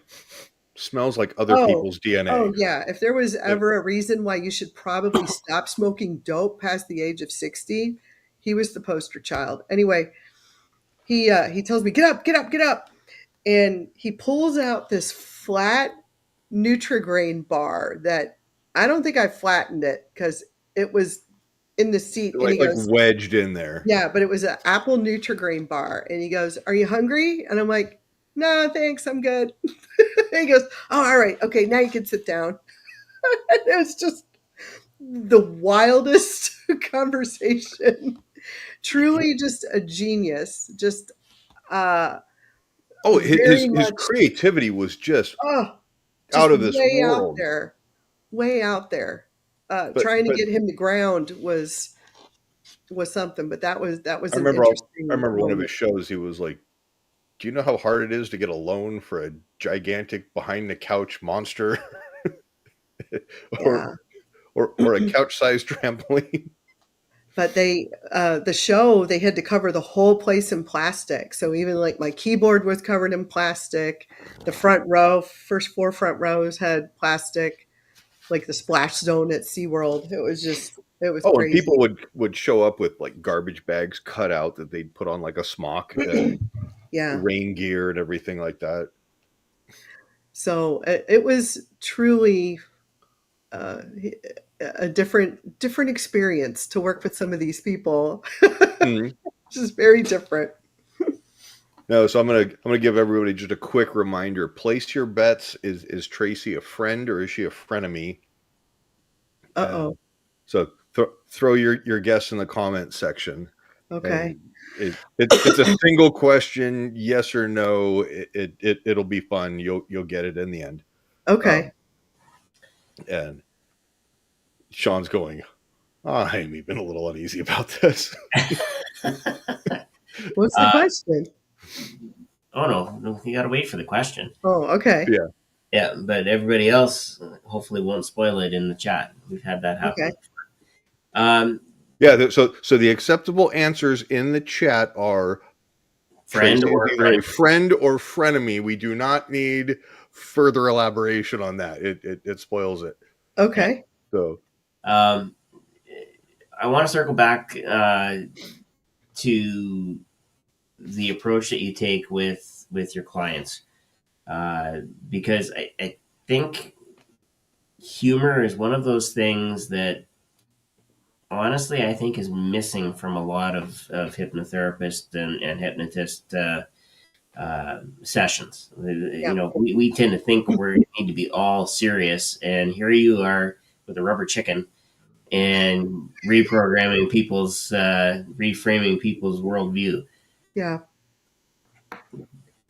smells like other people's DNA. Oh yeah. If there was ever a reason why you should probably stop smoking dope past the age of 60, he was the poster child. Anyway, he tells me, get up. And he pulls out this flat Nutrigrain bar that I don't think I flattened it because it was in the seat. Like, and he goes, wedged in there. Yeah, but it was an apple Nutrigrain bar. And he goes, "Are you hungry?" And I'm like, "No, thanks, I'm good." And he goes, "Oh, all right. Okay, now you can sit down." It was just the wildest conversation. Truly just a genius. Just his creativity was just out of this world. Way out there. Trying to get him to ground was something, but that was interesting. I remember one of his shows. He was like, "Do you know how hard it is to get a loan for a gigantic behind the couch monster, or a couch sized trampoline?" But the show, they had to cover the whole place in plastic. So even like my keyboard was covered in plastic. The first 4 front rows had plastic, like the splash zone at SeaWorld. It was crazy. And people would show up with like garbage bags cut out that they'd put on like a smock and rain gear and everything like that. So it was truly a different experience to work with some of these people. Just very different. No, so I'm gonna give everybody just a quick reminder. Place your bets. Is Traci a friend or is she a frenemy? So throw your guess in the comment section. Okay. It's a single question, yes or no. It'll be fun. You'll get it in the end. Okay. And Shawn's going, I'm even a little uneasy about this. What's the question? Oh no, you got to wait for the question. Oh, okay. Yeah, but everybody else hopefully won't spoil it in the chat. We've had that happen. Okay. So the acceptable answers in the chat are friend or frenemy. We do not need further elaboration on that. It spoils it. Okay. So I want to circle back to the approach that you take with your clients, because I think humor is one of those things that honestly I think is missing from a lot of hypnotherapists and hypnotist sessions. You know, we tend to think we need to be all serious, and here you are with a rubber chicken and reframing people's worldview. Yeah.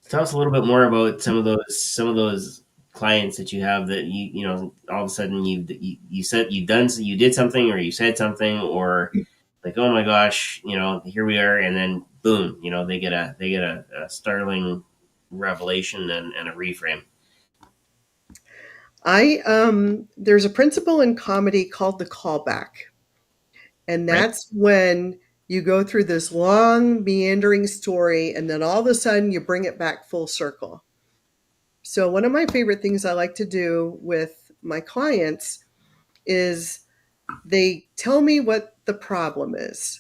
Tell us a little bit more about some of those clients that you have that you know all of a sudden you did something or you said something or like, oh my gosh, you know, here we are, and then boom, you know, they get a startling revelation and a reframe. There's a principle in comedy called the callback. And that's when you go through this long meandering story and then all of a sudden you bring it back full circle. So one of my favorite things I like to do with my clients is they tell me what the problem is,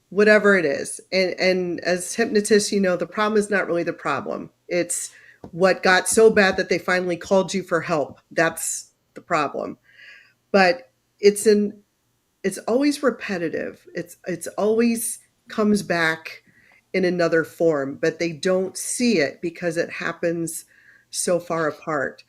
whatever it is. And as hypnotists, you know, the problem is not really the problem. It's what got so bad that they finally called you for help. That's the problem. But it's always repetitive. It's always comes back in another form, but they don't see it because it happens so far apart.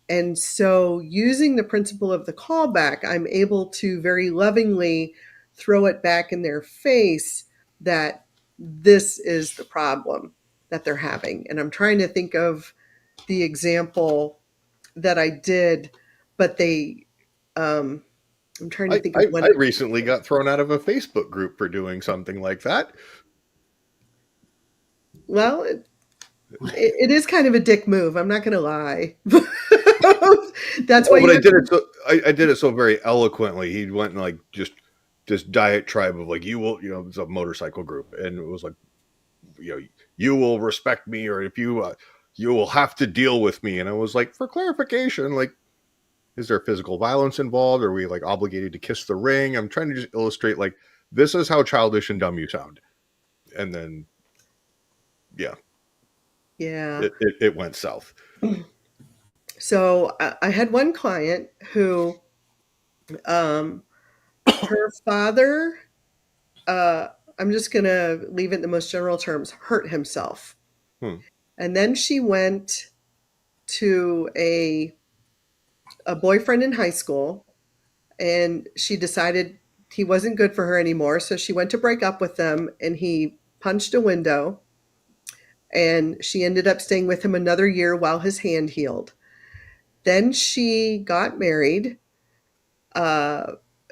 And so, using the principle of the callback, I'm able to very lovingly throw it back in their face that this is the problem that they're having. And I'm trying to think of the example that I did, but I'm trying to think of when I recently got thrown out of a Facebook group for doing something like that. Well, it is kind of a dick move. I'm not going to lie. That's why But you I did it so very eloquently. He went and like just this diet tribe of like, you will, it's a motorcycle group, and it was like, you will respect me, or if you you will have to deal with me. And I was like, for clarification, like, is there physical violence involved? Are we like obligated to kiss the ring? I'm trying to just illustrate like this is how childish and dumb you sound. And then yeah, it went south. So I had one client who, her father, I'm just going to leave it in the most general terms, hurt himself. And then she went to a boyfriend in high school, and she decided he wasn't good for her anymore. So she went to break up with him, and he punched a window, and she ended up staying with him another year while his hand healed. Then she got married.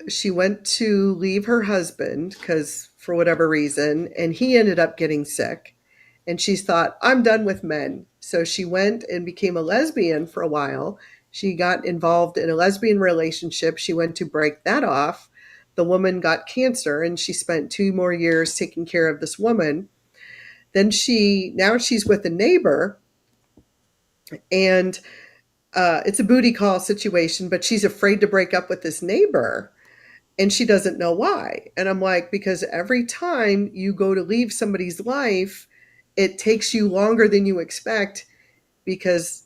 She went to leave her husband because for whatever reason, and he ended up getting sick. And she thought, I'm done with men. So she went and became a lesbian for a while. She got involved in a lesbian relationship. She went to break that off. The woman got cancer, and she spent 2 more years taking care of this woman. Then now she's with a neighbor, and it's a booty call situation, but she's afraid to break up with this neighbor. And she doesn't know why. And I'm like, because every time you go to leave somebody's life, it takes you longer than you expect because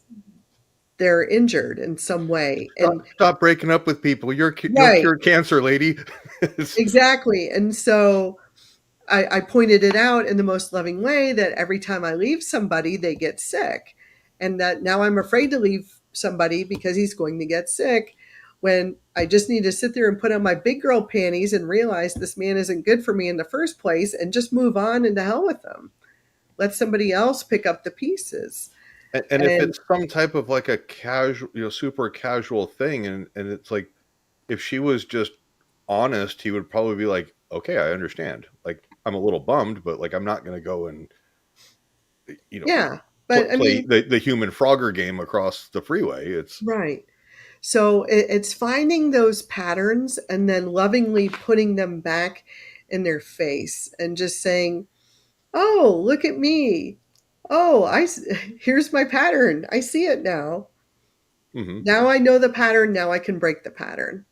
they're injured in some way. Stop breaking up with people. You'll cure cancer, lady. Exactly. And so I pointed it out in the most loving way that every time I leave somebody, they get sick. And that now I'm afraid to leave somebody because he's going to get sick, when I just need to sit there and put on my big girl panties and realize this man isn't good for me in the first place, and just move on and to hell with him. Let somebody else pick up the pieces. And if it's some type of like a casual, super casual thing, and it's like, if she was just honest, he would probably be like, okay, I understand. Like, I'm a little bummed, but like, I'm not going to go and, play the human Frogger game across the freeway. It's right. So it's finding those patterns and then lovingly putting them back in their face and just saying, oh, look at me. Oh, here's my pattern. I see it now. Mm-hmm. Now I know the pattern. Now I can break the pattern.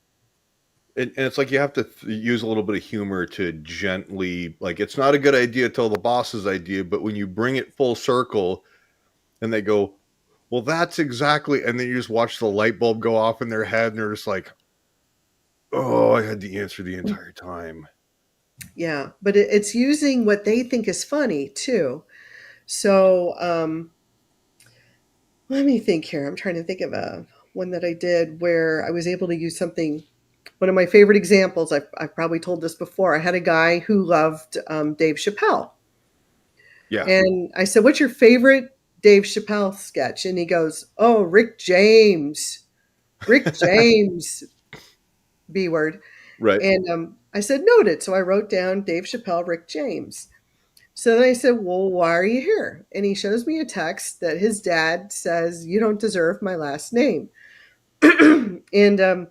And it's like you have to use a little bit of humor to gently, like, it's not a good idea to tell the boss's idea, but when you bring it full circle and they go, well, that's exactly, and then you just watch the light bulb go off in their head and they're just like, oh, I had the answer the entire time. Yeah, but it's using what they think is funny too. So let me think here. I'm trying to think of one that I did where I was able to use something. One of my favorite examples, I've probably told this before. I had a guy who loved Dave Chappelle. Yeah. And I said, what's your favorite Dave Chappelle sketch? And he goes, oh, Rick James. Rick James, B word. Right. And I said, noted. So I wrote down Dave Chappelle, Rick James. So then I said, well, why are you here? And he shows me a text that his dad says, you don't deserve my last name. And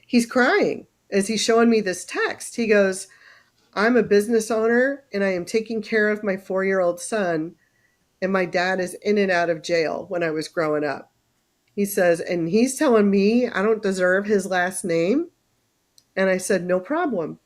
he's crying as he's showing me this text. He goes, I'm a business owner and I am taking care of my 4-year-old son. And my dad is in and out of jail when I was growing up. He says, and he's telling me I don't deserve his last name. And I said, no problem.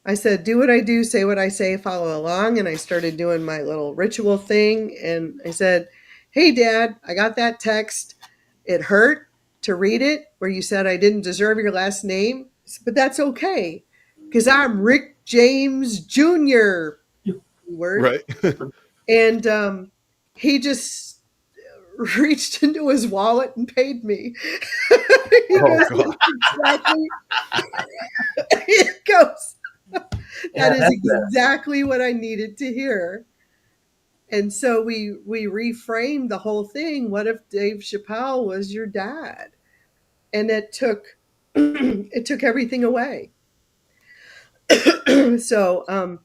I said, do what I do, say what I say, follow along. And I started doing my little ritual thing. And I said, hey, Dad, I got that text. It hurt to read it where you said I didn't deserve your last name. But that's okay because I'm Rick James Jr. Word. Right. And he just reached into his wallet and paid me. He Oh goes, God. exactly. It goes, that Yeah, is that's exactly what I needed to hear. And so we reframed the whole thing. What if Dave Chappelle was your dad? And it took it took everything away. So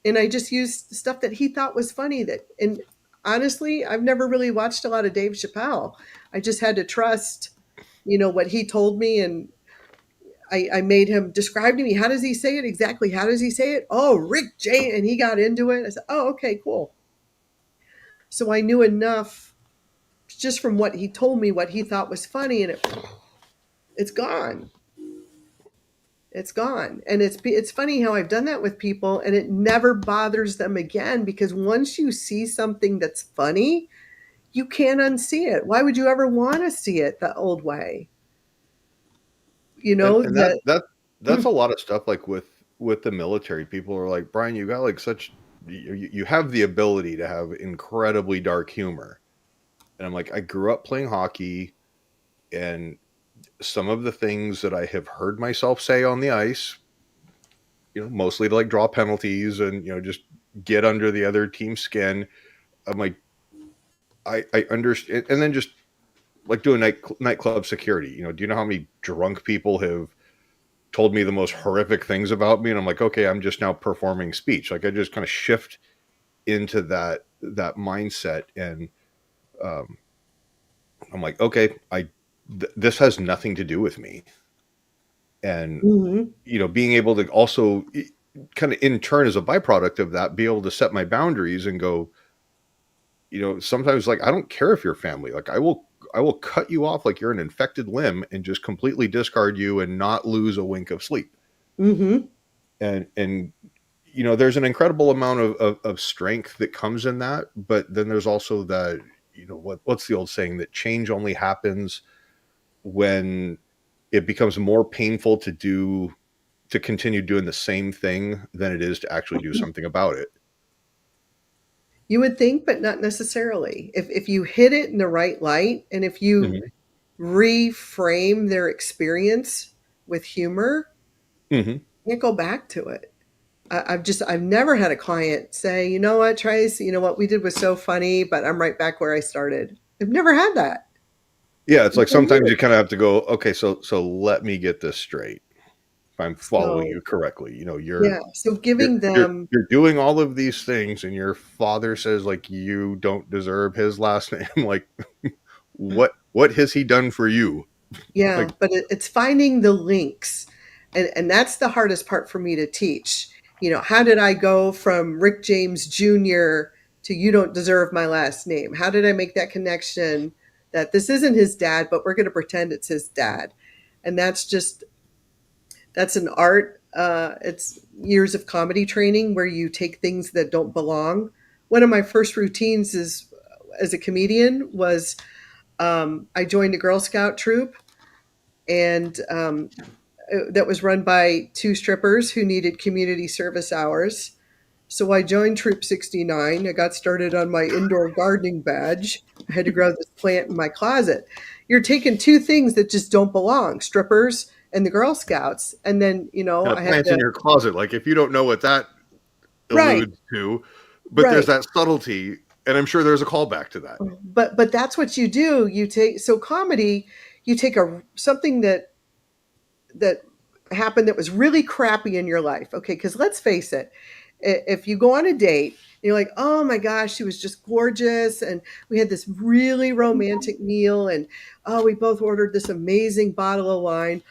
and I just used stuff that he thought was funny, that, and honestly, I've never really watched a lot of Dave Chappelle. I just had to trust, what he told me, and I made him describe to me, how does he say it exactly? How does he say it? Oh, Rick James, and he got into it. I said, oh, okay, cool. So I knew enough just from what he told me, what he thought was funny, and it's gone. It's gone. And it's funny how I've done that with people, and it never bothers them again, because once you see something that's funny, you can't unsee it. Why would you ever want to see it the old way? And That that's a lot of stuff, like with the military. People are like, Brian, you got like such you have the ability to have incredibly dark humor. And I'm like, I grew up playing hockey, and some of the things that I have heard myself say on the ice, mostly to like draw penalties and, just get under the other team's skin. I'm like, I understand. And then just like doing nightclub security, do you know how many drunk people have told me the most horrific things about me? And I'm like, okay, I'm just now performing speech. Like I just kind of shift into that mindset. And I'm like, okay, this has nothing to do with me. And, Mhm. being able to also kind of in turn, as a byproduct of that, be able to set my boundaries and go, sometimes like, I don't care if you're family, like I will cut you off like you're an infected limb and just completely discard you and not lose a wink of sleep. Mhm. And there's an incredible amount of strength that comes in that, but then there's also that, what's the old saying, that change only happens when it becomes more painful to continue doing the same thing than it is to actually do something about it. You would think, but not necessarily. If you hit it in the right light, and if you Mm-hmm. reframe their experience with humor, Mm-hmm. you can't go back to it. I've never had a client say, you know what, Trace, what we did was so funny, but I'm right back where I started. I've never had that. Yeah, it's In like 10 sometimes years. you kind of have to go, okay, so let me get this straight. If I'm following So you correctly, yeah, so giving them, you're doing all of these things, and your father says like you don't deserve his last name. Like, what has he done for you? yeah, Like, but it's finding the links, and that's the hardest part for me to teach. How did I go from Rick James Jr. to you don't deserve my last name? How did I make that connection that this isn't his dad, but we're going to pretend it's his dad? And that's an art. It's years of comedy training where you take things that don't belong. One of my first routines is as a comedian was I joined a Girl Scout troop, and that was run by two strippers who needed community service hours. So I joined Troop 69. I got started on my indoor gardening badge. I had to grow this plant in my closet. You're taking two things that just don't belong, strippers and the Girl Scouts. And then, and a I had plant's in to, your closet. Like, if you don't know what that right, alludes to, but there's right. that subtlety, and I'm sure there's a callback to that. But that's what you do. You take, so comedy, you take something that happened that was really crappy in your life. Okay, because let's face it, if you go on a date, you're like, oh my gosh, she was just gorgeous, and we had this really romantic meal, and oh, we both ordered this amazing bottle of wine.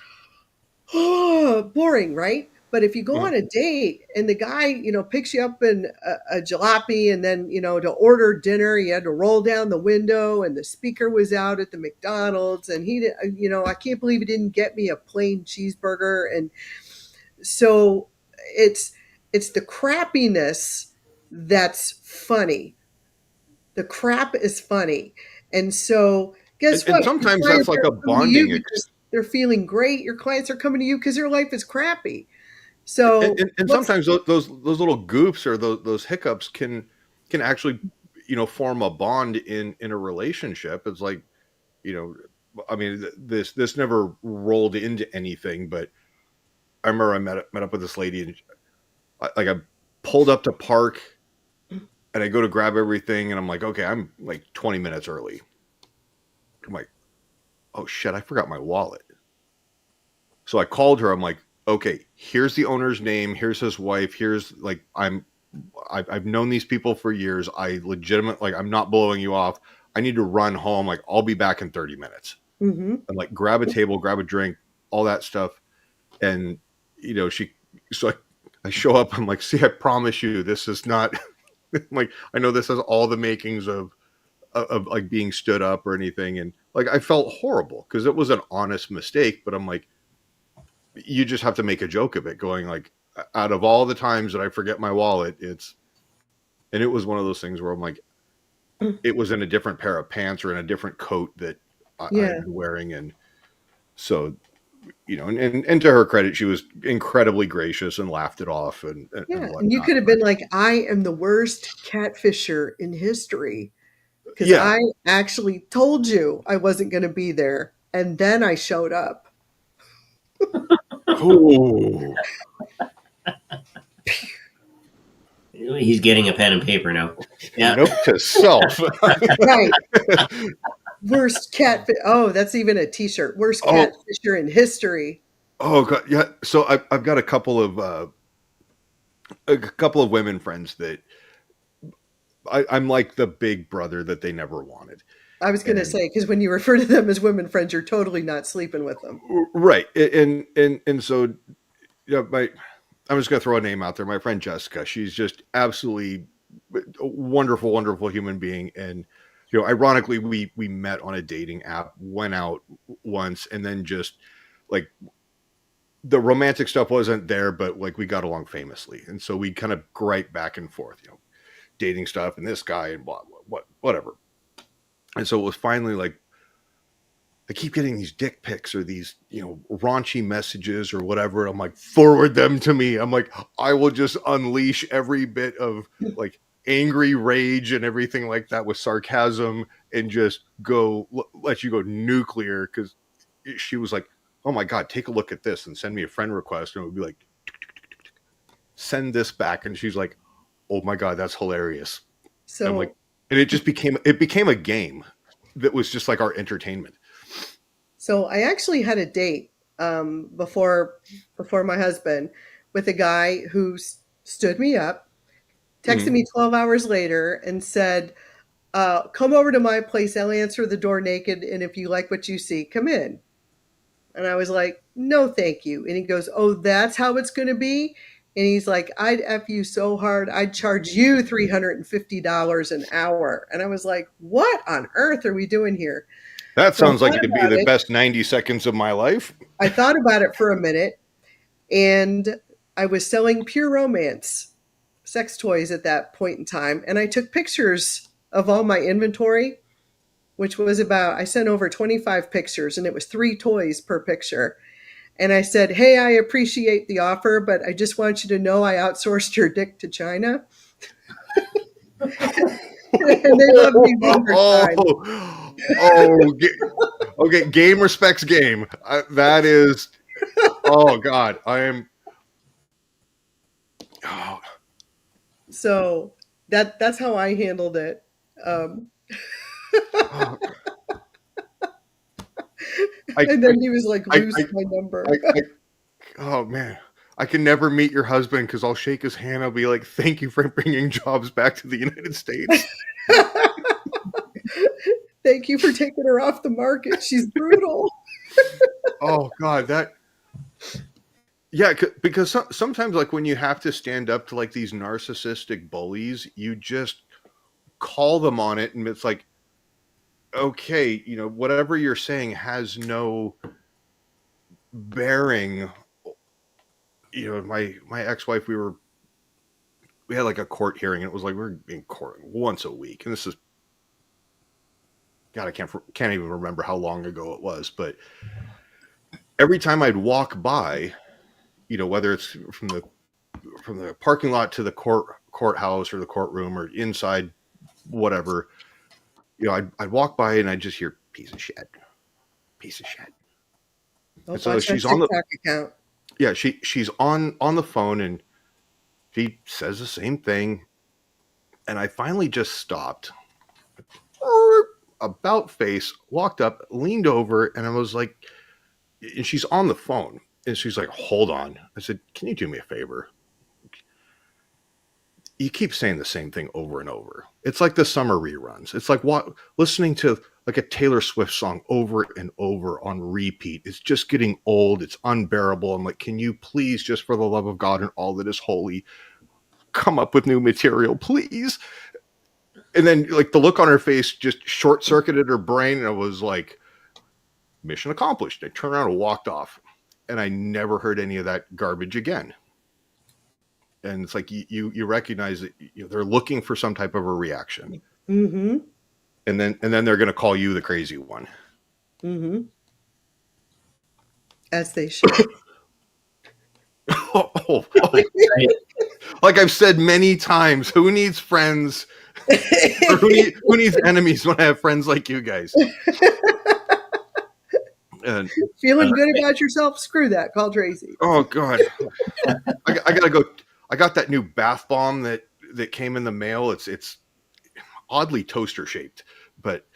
Oh, boring, right? But if you go Mhm. on a date and the guy, picks you up in a jalopy, and then, to order dinner, he had to roll down the window, and the speaker was out at the McDonald's, and he, I can't believe he didn't get me a plain cheeseburger. And so it's it's the crappiness that's funny. The crap is funny. And so guess And what? Your sometimes that's clients like are a coming to you bonding because they're feeling great. Your clients are coming to you because their life is crappy. and, So and, and what's sometimes those little goofs or those hiccups can actually form a bond in a relationship. It's like, I mean, this never rolled into anything, but I remember I met up with this lady, and I pulled up to park, and I go to grab everything, and I'm like, okay, I'm like 20 minutes early. I'm like, oh shit, I forgot my wallet. So I called her. I'm like, okay, here's the owner's name. Here's his wife. Here's like, I've known these people for years. I'm not blowing you off. I need to run home. Like, I'll be back in 30 minutes. Mm-hmm. And like, grab a table, grab a drink, all that stuff. And, so I show up. I'm like, see, I promise you, this is not like, I know this has all the makings of like being stood up or anything. And like, I felt horrible because it was an honest mistake, but I'm like, you just have to make a joke of it, going like, out of all the times that I forget my wallet, and it was one of those things where I'm like, it was in a different pair of pants or in a different coat that I'd been wearing. And so, and to her credit, she was incredibly gracious and laughed it off. And you could have been like, I am the worst catfisher in history, because I actually told you I wasn't going to be there, and then I showed up. Oh. He's getting a pen and paper now. Yeah. Note to self. Right. Worst catfish. Oh, that's even a T-shirt. Worst catfisher in history. Oh god, yeah. So I've got a couple of women friends that I'm like the big brother that they never wanted. I was going to say, because when you refer to them as women friends, you're totally not sleeping with them, right? And so, I'm just going to throw a name out there. My friend Jessica, she's just absolutely a wonderful, wonderful human being. And, ironically, we met on a dating app, went out once, and then just like the romantic stuff wasn't there, but like we got along famously. And so we kind of gripe back and forth, dating stuff and this guy and blah, blah, whatever. And so it was finally like, I keep getting these dick pics or these, raunchy messages or whatever. I'm like, forward them to me. I'm like, I will just unleash every bit of like angry rage and everything like that with sarcasm and just let you go nuclear. Cause she was like, oh my God, take a look at this and send me a friend request. And it would be like, send this back. And she's like, oh my God, that's hilarious. So and I'm like, and it became a game that was just like our entertainment. So I actually had a date before my husband with a guy who stood me up, texted me 12 hours later and said, come over to my place. I'll answer the door naked. And if you like what you see, come in. And I was like, no, thank you. And he goes, oh, that's how it's going to be. And he's like, I'd F you so hard, I'd charge you $350 an hour. And I was like, what on earth are we doing here? That sounds like it'd be the best 90 seconds of my life. I thought about it for a minute, and I was selling Pure Romance sex toys at that point in time. And I took pictures of all my inventory, which was I sent over 25 pictures, and it was 3 toys per picture. And I said, hey, I appreciate the offer, but I just want you to know I outsourced your dick to China. And they love me one more time. Okay. Game respects game. That is, oh God, I am. Oh. So that's how I handled it. And then he was like, lose my number. Oh man, I can never meet your husband because I'll shake his hand. I'll be like, thank you for bringing jobs back to the United States. Thank you for taking her off the market. She's brutal. Oh God, yeah, because sometimes like when you have to stand up to like these narcissistic bullies, you just call them on it, and it's like, okay, whatever you're saying has no bearing. My ex-wife, we had like a court hearing, and it was like we're in court once a week, and this is, God, I can't even remember how long ago it was, but every time I'd walk by, whether it's from the parking lot to the courthouse or the courtroom or inside whatever, I'd walk by and I'd just hear piece of shit. Oh, And so watch that she's on TikTok account. Yeah, she's on the phone and she says the same thing. And I finally just stopped. About face, walked up, leaned over, and I was like, and she's on the phone. And she's like, hold on. I said, can you do me a favor? You keep saying the same thing over and over. It's like the summer reruns. It's like listening to like a Taylor Swift song over and over on repeat. It's just getting old. It's unbearable. I'm like, can you please, just for the love of God and all that is holy, come up with new material, please? And then like the look on her face just short circuited her brain. And I was like, mission accomplished. I turned around and walked off. And I never heard any of that garbage again. And it's like you recognize that they're looking for some type of a reaction, Mm-hmm. and then they're going to call you the crazy one. Mm-hmm. As they should. Like I've said many times, who needs friends? Or who needs enemies when I have friends like you guys? And feeling good about yourself? Screw that. Call Tracy. Oh God, I gotta go. I got that new bath bomb that came in the mail. It's oddly toaster shaped, but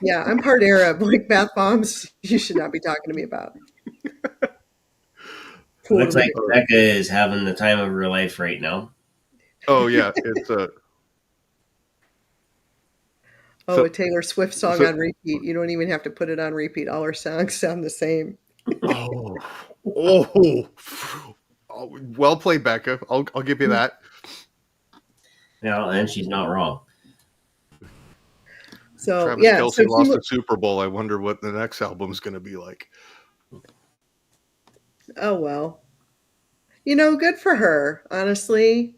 yeah, I'm part Arab. Like bath bombs, you should not be talking to me about. Looks like Becca is having the time of her life right now. Oh yeah, it's a a Taylor Swift song on repeat. You don't even have to put it on repeat. All her songs sound the same. Oh, well played, Becca. I'll give you that. Yeah, and she's not wrong. So Travis Kelce lost the Super Bowl. I wonder what the next album's going to be like. Oh well, good for her. Honestly,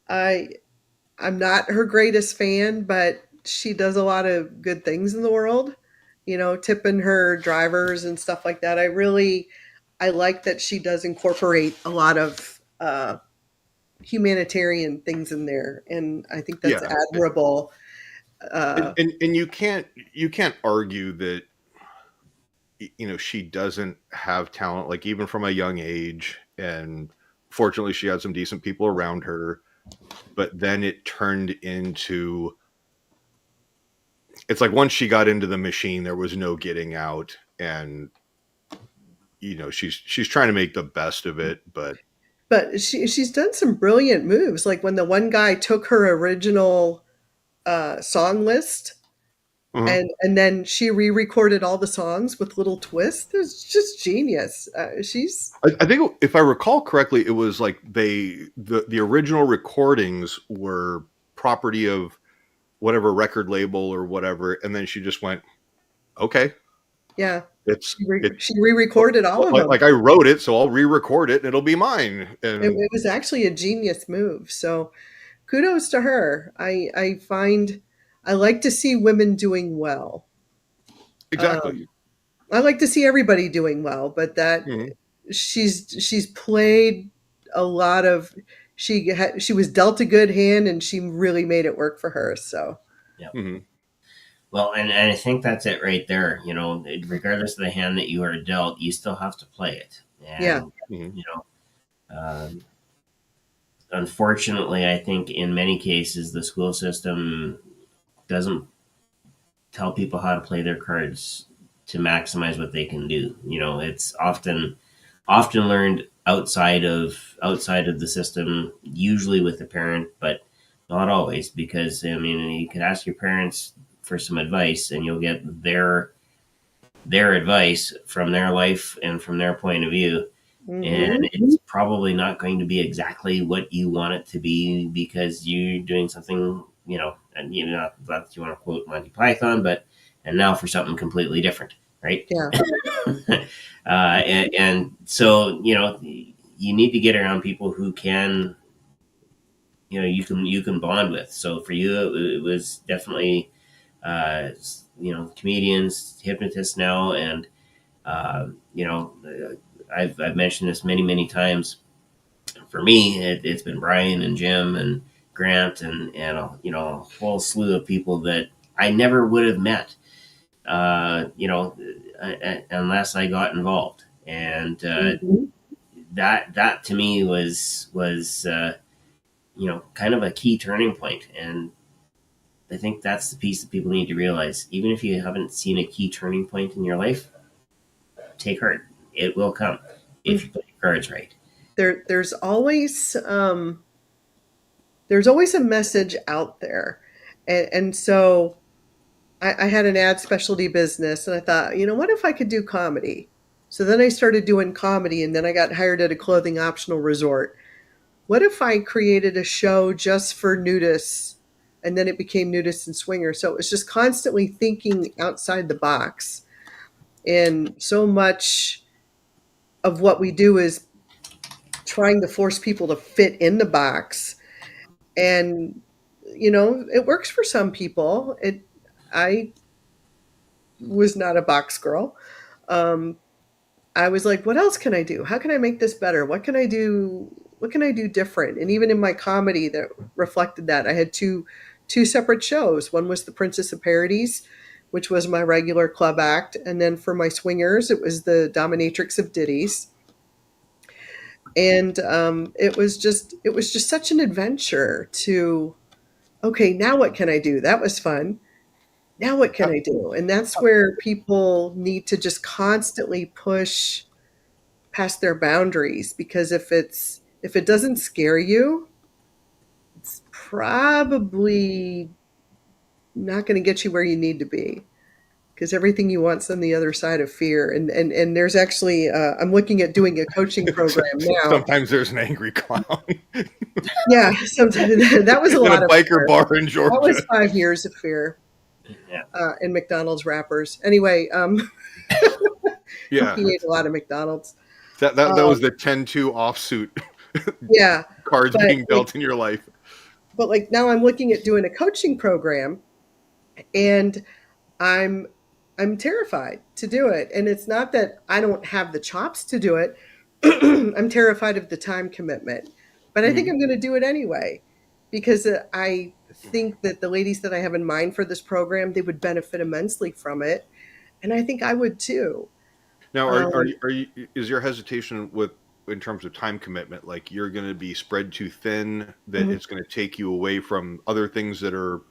I'm not her greatest fan, but she does a lot of good things in the world. Tipping her drivers and stuff like that. I like that she does incorporate a lot of humanitarian things in there, and I think that's admirable. And you can't argue that she doesn't have talent, like even from a young age, and fortunately she had some decent people around her, but then it turned into, it's like once she got into the machine there was no getting out, and she's trying to make the best of it, but she's done some brilliant moves, like when the one guy took her original song list and then she re-recorded all the songs with little twists. It's just genius. I think if I recall correctly, it was like the original recordings were property of whatever record label or whatever, and then she just went, okay, yeah, she re-recorded all of them. Like I wrote it, so I'll re-record it and it'll be mine. And it was actually a genius move. So kudos to her. I like to see women doing well. Exactly. I like to see everybody doing well, but that she's played a lot of, she was dealt a good hand and she really made it work for her. So yeah. Well, and I think that's it right there. Regardless of the hand that you are dealt, you still have to play it. And, unfortunately, I think in many cases the school system doesn't tell people how to play their cards to maximize what they can do. It's often learned outside of the system, usually with the parent, but not always, because you can ask your parents for some advice and you'll get their advice from their life and from their point of view. And it's probably not going to be exactly what you want it to be, because you're doing something, and not that you want to quote Monty Python, and now for something completely different, right? Yeah. And so, you need to get around people who can, you can bond with. So for you, it was definitely, comedians, hypnotists now, and I've mentioned this many times. For me, it's been Brian and Jim and Grant and a whole slew of people that I never would have met, unless I got involved. And Mhm. that to me was kind of a key turning point. And I think that's the piece that people need to realize. Even if you haven't seen a key turning point in your life, take heart. It will come if you play your cards right. There's always there's always a message out there, and so I had an ad specialty business, and I thought, what if I could do comedy? So then I started doing comedy, and then I got hired at a clothing optional resort. What if I created a show just for nudists, and then it became nudists and swingers? So it was just constantly thinking outside the box, and so much of what we do is trying to force people to fit in the box. And it works for some people. I was not a box girl. um, I was like, what else can I do? How can I make this better? What can I do? What can I do different? And even in my comedy that reflected that, I had two separate shows. One was the Princess of Parodies, which was my regular club act, and then for my swingers it was the Dominatrix of Ditties. And it was just such an adventure to, okay, now what can I do? That was fun. Now what can I do? And that's where people need to just constantly push past their boundaries, because if it doesn't scare you, it's probably not going to get you where you need to be, because everything you want's on the other side of fear. And there's actually I'm looking at doing a coaching program now. Sometimes there's an angry clown Yeah, sometimes that was a in a lot of biker fear. bar in That Georgia. was 5 years of fear. Yeah. And McDonald's wrappers. Anyway, Yeah, he ate a lot of McDonald's. that was the 10-2 offsuit Yeah, cards but being dealt in your life. like now I'm looking at doing a coaching program, and I'm I'm terrified to do it. And it's not that I don't have the chops to do it. I'm terrified of the time commitment. But I think I'm going to do it anyway, because I think that the ladies that I have in mind for this program, they would benefit immensely from it, and I think I would too. Now, Um, are you, is your hesitation with in terms of time commitment, like you're going to be spread too thin, that mhm. it's going to take you away from other things that are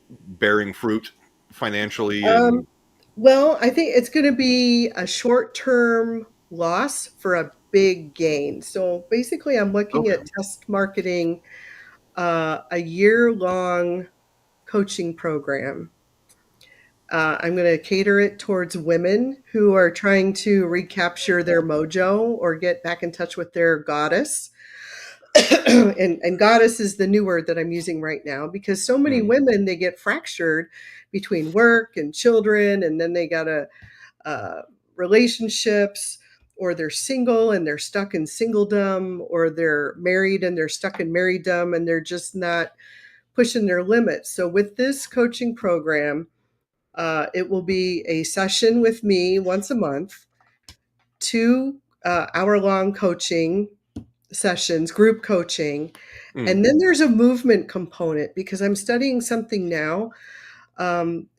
bearing fruit financially? Um, And well, I think it's going to be a short-term loss for a big gain. So basically, I'm looking okay, at test marketing a year-long coaching program. I'm going to cater it towards women who are trying to recapture their mojo or get back in touch with their goddess. And goddess is the new word that I'm using right now, because so many mm, women, they get fractured between work and children, and then they got uh, relationships, or they're single and they're stuck in singledom, or they're married and they're stuck in marrieddom, and they're just not pushing their limits. So with this coaching program, it will be a session with me once a month, 2 hour-long coaching sessions, group coaching. mm, And then there's a movement component, because I'm studying something now.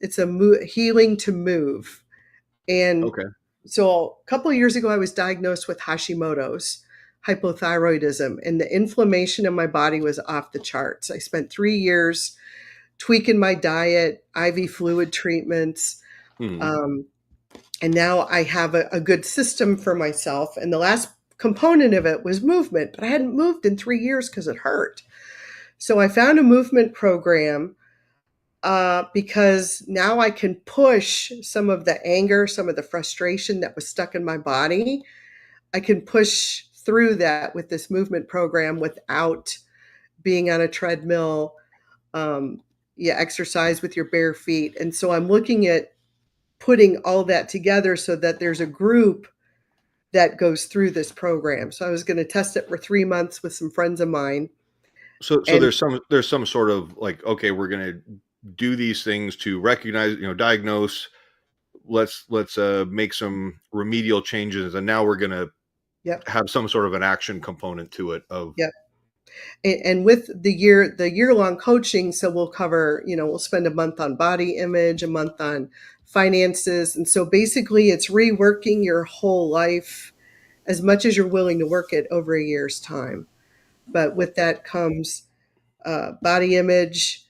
It's healing to move. And okay. so a couple of years ago, I was diagnosed with Hashimoto's hypothyroidism, and the inflammation in my body was off the charts. I spent 3 years tweaking my diet, IV fluid treatments. Mm. Um, and now I have a good system for myself. And the last component of it was movement, but I hadn't moved in 3 years because it hurt. So I found a movement program, because now I can push some of the anger, some of the frustration that was stuck in my body. I can push through that with this movement program without being on a treadmill. Um, exercise with your bare feet. And so I'm looking at putting all that together so that there's a group that goes through this program. So I was going to test it for 3 months with some friends of mine. So And there's some sort of like, okay, we're going to do these things to recognize, diagnose. Let's make some remedial changes, and now we're going to yep, have some sort of an action component to it. Of yep. And with the year-long coaching, so we'll cover, we'll spend a month on body image, a month on finances. And so basically it's reworking your whole life as much as you're willing to work it over a year's time. But with that comes body image,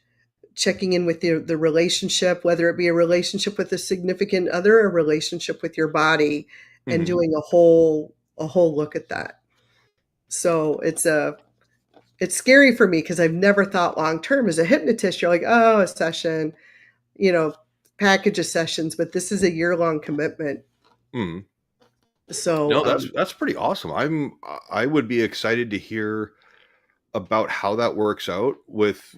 checking in with the relationship, whether it be a relationship with a significant other, a relationship with your body, and doing a whole look at that. So it's scary for me because I've never thought long term. As a hypnotist, you're like, oh, a session, package of sessions, but this is a year-long commitment. So no, that's pretty awesome. I would be excited to hear about how that works out with.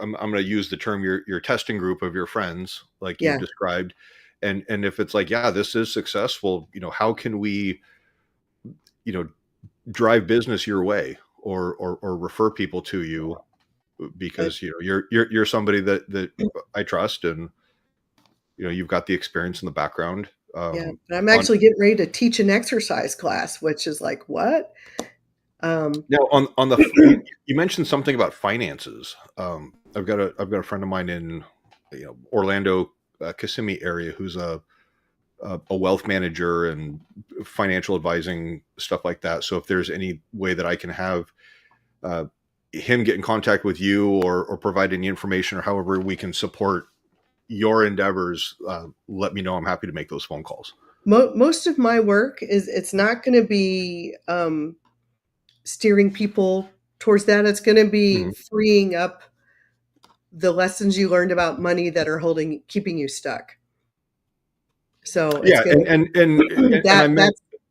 I'm going to use the term your testing group of your friends, like you described, and if it's like, yeah, this is successful, how can we, drive business your way or refer people to you, because you're somebody that I trust, and you've got the experience in the background. I'm actually getting ready to teach an exercise class, which is like, what? Now on the you mentioned something about finances. I've got a friend of mine in Orlando, Kissimmee area, who's a wealth manager and financial advising, stuff like that. So if there's any way that I can have him get in contact with you or provide any information, or however we can support your endeavors, let me know. I'm happy to make those phone calls. Most of my work it's not going to be steering people towards that. It's going to be freeing up the lessons you learned about money that are keeping you stuck. So it's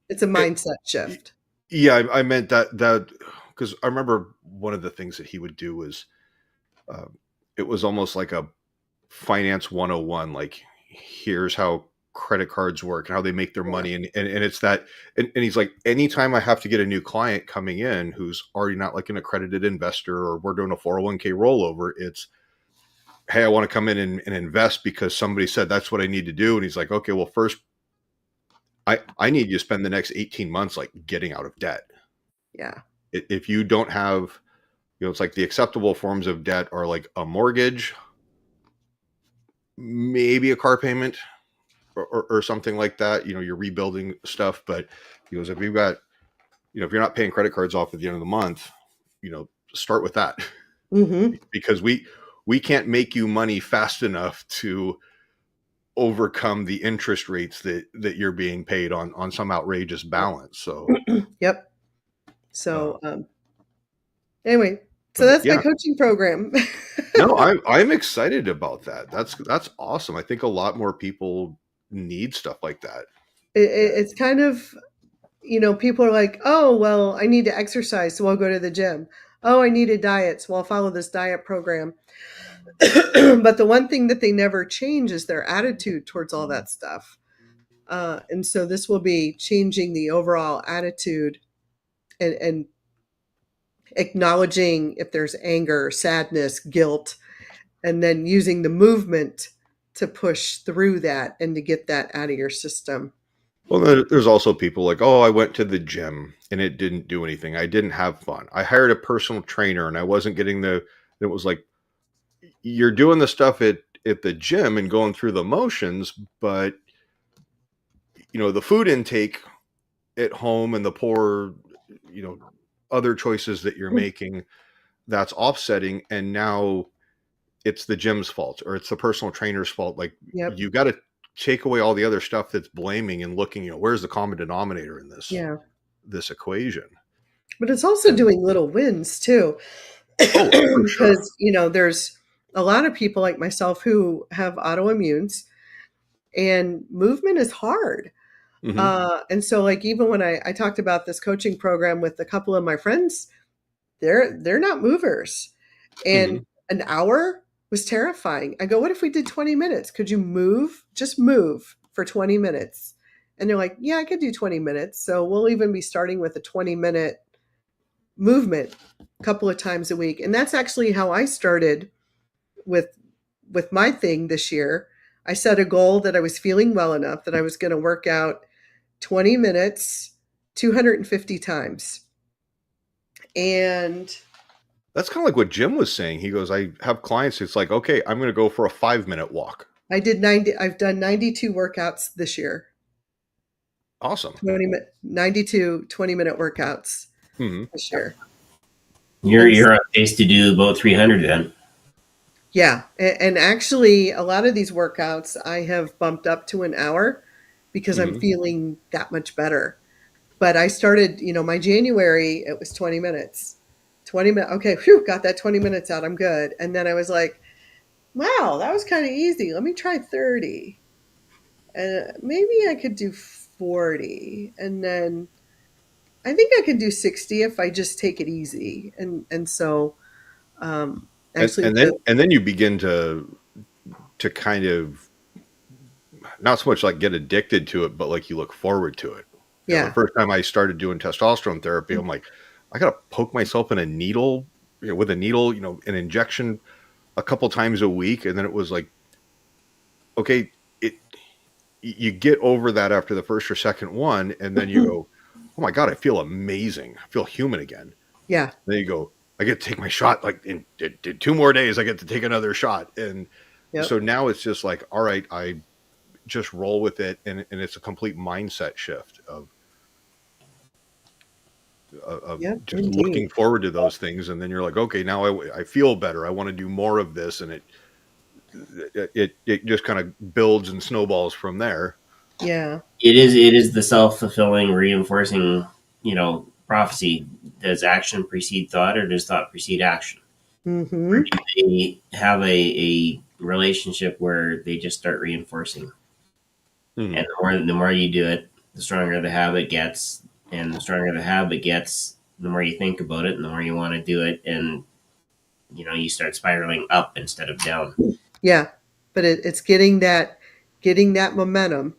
it's a mindset shift. Yeah, I meant that because I remember one of the things that he would do was it was almost like a finance 101, like here's how credit cards work and how they make their money, and it's that, and he's like, anytime I have to get a new client coming in who's already not like an accredited investor, or we're doing a 401k rollover, it's, hey, I want to come in and invest because somebody said that's what I need to do. And he's like, okay, well, first I need you to spend the next 18 months like getting out of debt. Yeah. If you don't have, it's like the acceptable forms of debt are like a mortgage, maybe a car payment, or something like that. You're rebuilding stuff. But he goes, if you've got, if you're not paying credit cards off at the end of the month, start with that. Because we can't make you money fast enough to overcome the interest rates that you're being paid on some outrageous balance. So yep. So anyway, so that's my coaching program. No, I'm excited about that. That's awesome. I think a lot more people need stuff like that. It's kind of, people are like, oh, well, I need to exercise, so I'll go to the gym. Oh, I need a diet, so I'll follow this diet program. But the one thing that they never change is their attitude towards all that stuff. And so this will be changing the overall attitude and acknowledging if there's anger, sadness, guilt, and then using the movement to push through that and to get that out of your system. Well, there's also people like, oh, I went to the gym and it didn't do anything. I didn't have fun. I hired a personal trainer and I wasn't getting it was like, you're doing the stuff at the gym and going through the motions, but the food intake at home and the poor, other choices that you're making, that's offsetting. And now it's the gym's fault, or it's the personal trainer's fault. Like, you got to take away all the other stuff that's blaming and looking, where's the common denominator in this equation. But it's also doing little wins too. Oh, for sure. Because, there's a lot of people like myself who have autoimmunes, and movement is hard. And so like, even when I talked about this coaching program with a couple of my friends, they're not movers. And an hour was terrifying. I go, what if we did 20 minutes? Could you just move for 20 minutes? And they're like, yeah, I could do 20 minutes. So we'll even be starting with a 20-minute movement a couple of times a week. And that's actually how I started with my thing this year. I set a goal that I was feeling well enough that I was going to work out 20 minutes, 250 times. And That's kind of like what Jim was saying. He goes, I have clients. It's like, okay, I'm going to go for a 5-minute walk. I've done 92 workouts this year. Awesome. 92 20-minute workouts this year. You're on pace to do about 300 then. Yeah. And actually, a lot of these workouts I have bumped up to an hour because I'm feeling that much better. But I started, my January, it was 20 minutes. 20 minutes. Okay, phew, got that 20 minutes out. I'm good. And then I was like, wow, that was kind of easy. Let me try 30. And maybe I could do 40. And then I think I can do 60 if I just take it easy. And so actually and then you begin to kind of not so much like get addicted to it, but like you look forward to it. Yeah. The first time I started doing testosterone therapy, I'm like, I got to poke myself in a needle, with a needle, an injection a couple times a week. And then it was like, okay, you get over that after the first or second one. And then you go, oh my God, I feel amazing. I feel human again. Yeah. Then you go, I get to take my shot. Like in 2 more days, I get to take another shot. And so now it's just like, all right, I just roll with it. And it's a complete mindset shift of just looking forward to those things. And then you're like, okay, now I feel better. I want to do more of this. And it just kind of builds and snowballs from there. Yeah. It is the self-fulfilling, reinforcing, prophecy. Does action precede thought, or does thought precede action? Or do they have a relationship where they just start reinforcing? And the more you do it, the stronger the habit gets. And the stronger the habit gets, the more you think about it, and the more you want to do it. And, you start spiraling up instead of down. Yeah. But it's getting that momentum,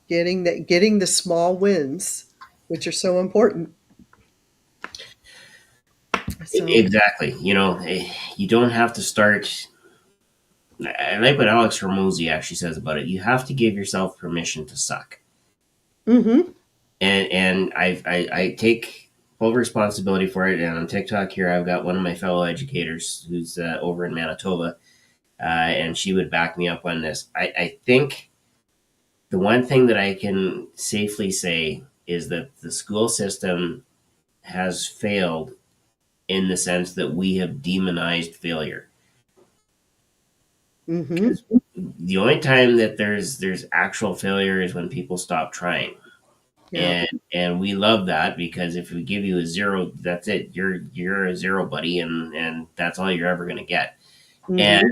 getting the small wins, which are so important. So. Exactly. You don't have to start. I like what Alex Hormozy actually says about it. You have to give yourself permission to suck. And I take full responsibility for it. And on TikTok here, I've got one of my fellow educators who's over in Manitoba, and she would back me up on this. I think the one thing that I can safely say is that the school system has failed in the sense that we have demonized failure. The only time that there's actual failure is when people stop trying. Yeah. And we love that, because if we give you a 0, that's it. You're a 0, buddy, and that's all you're ever going to get. And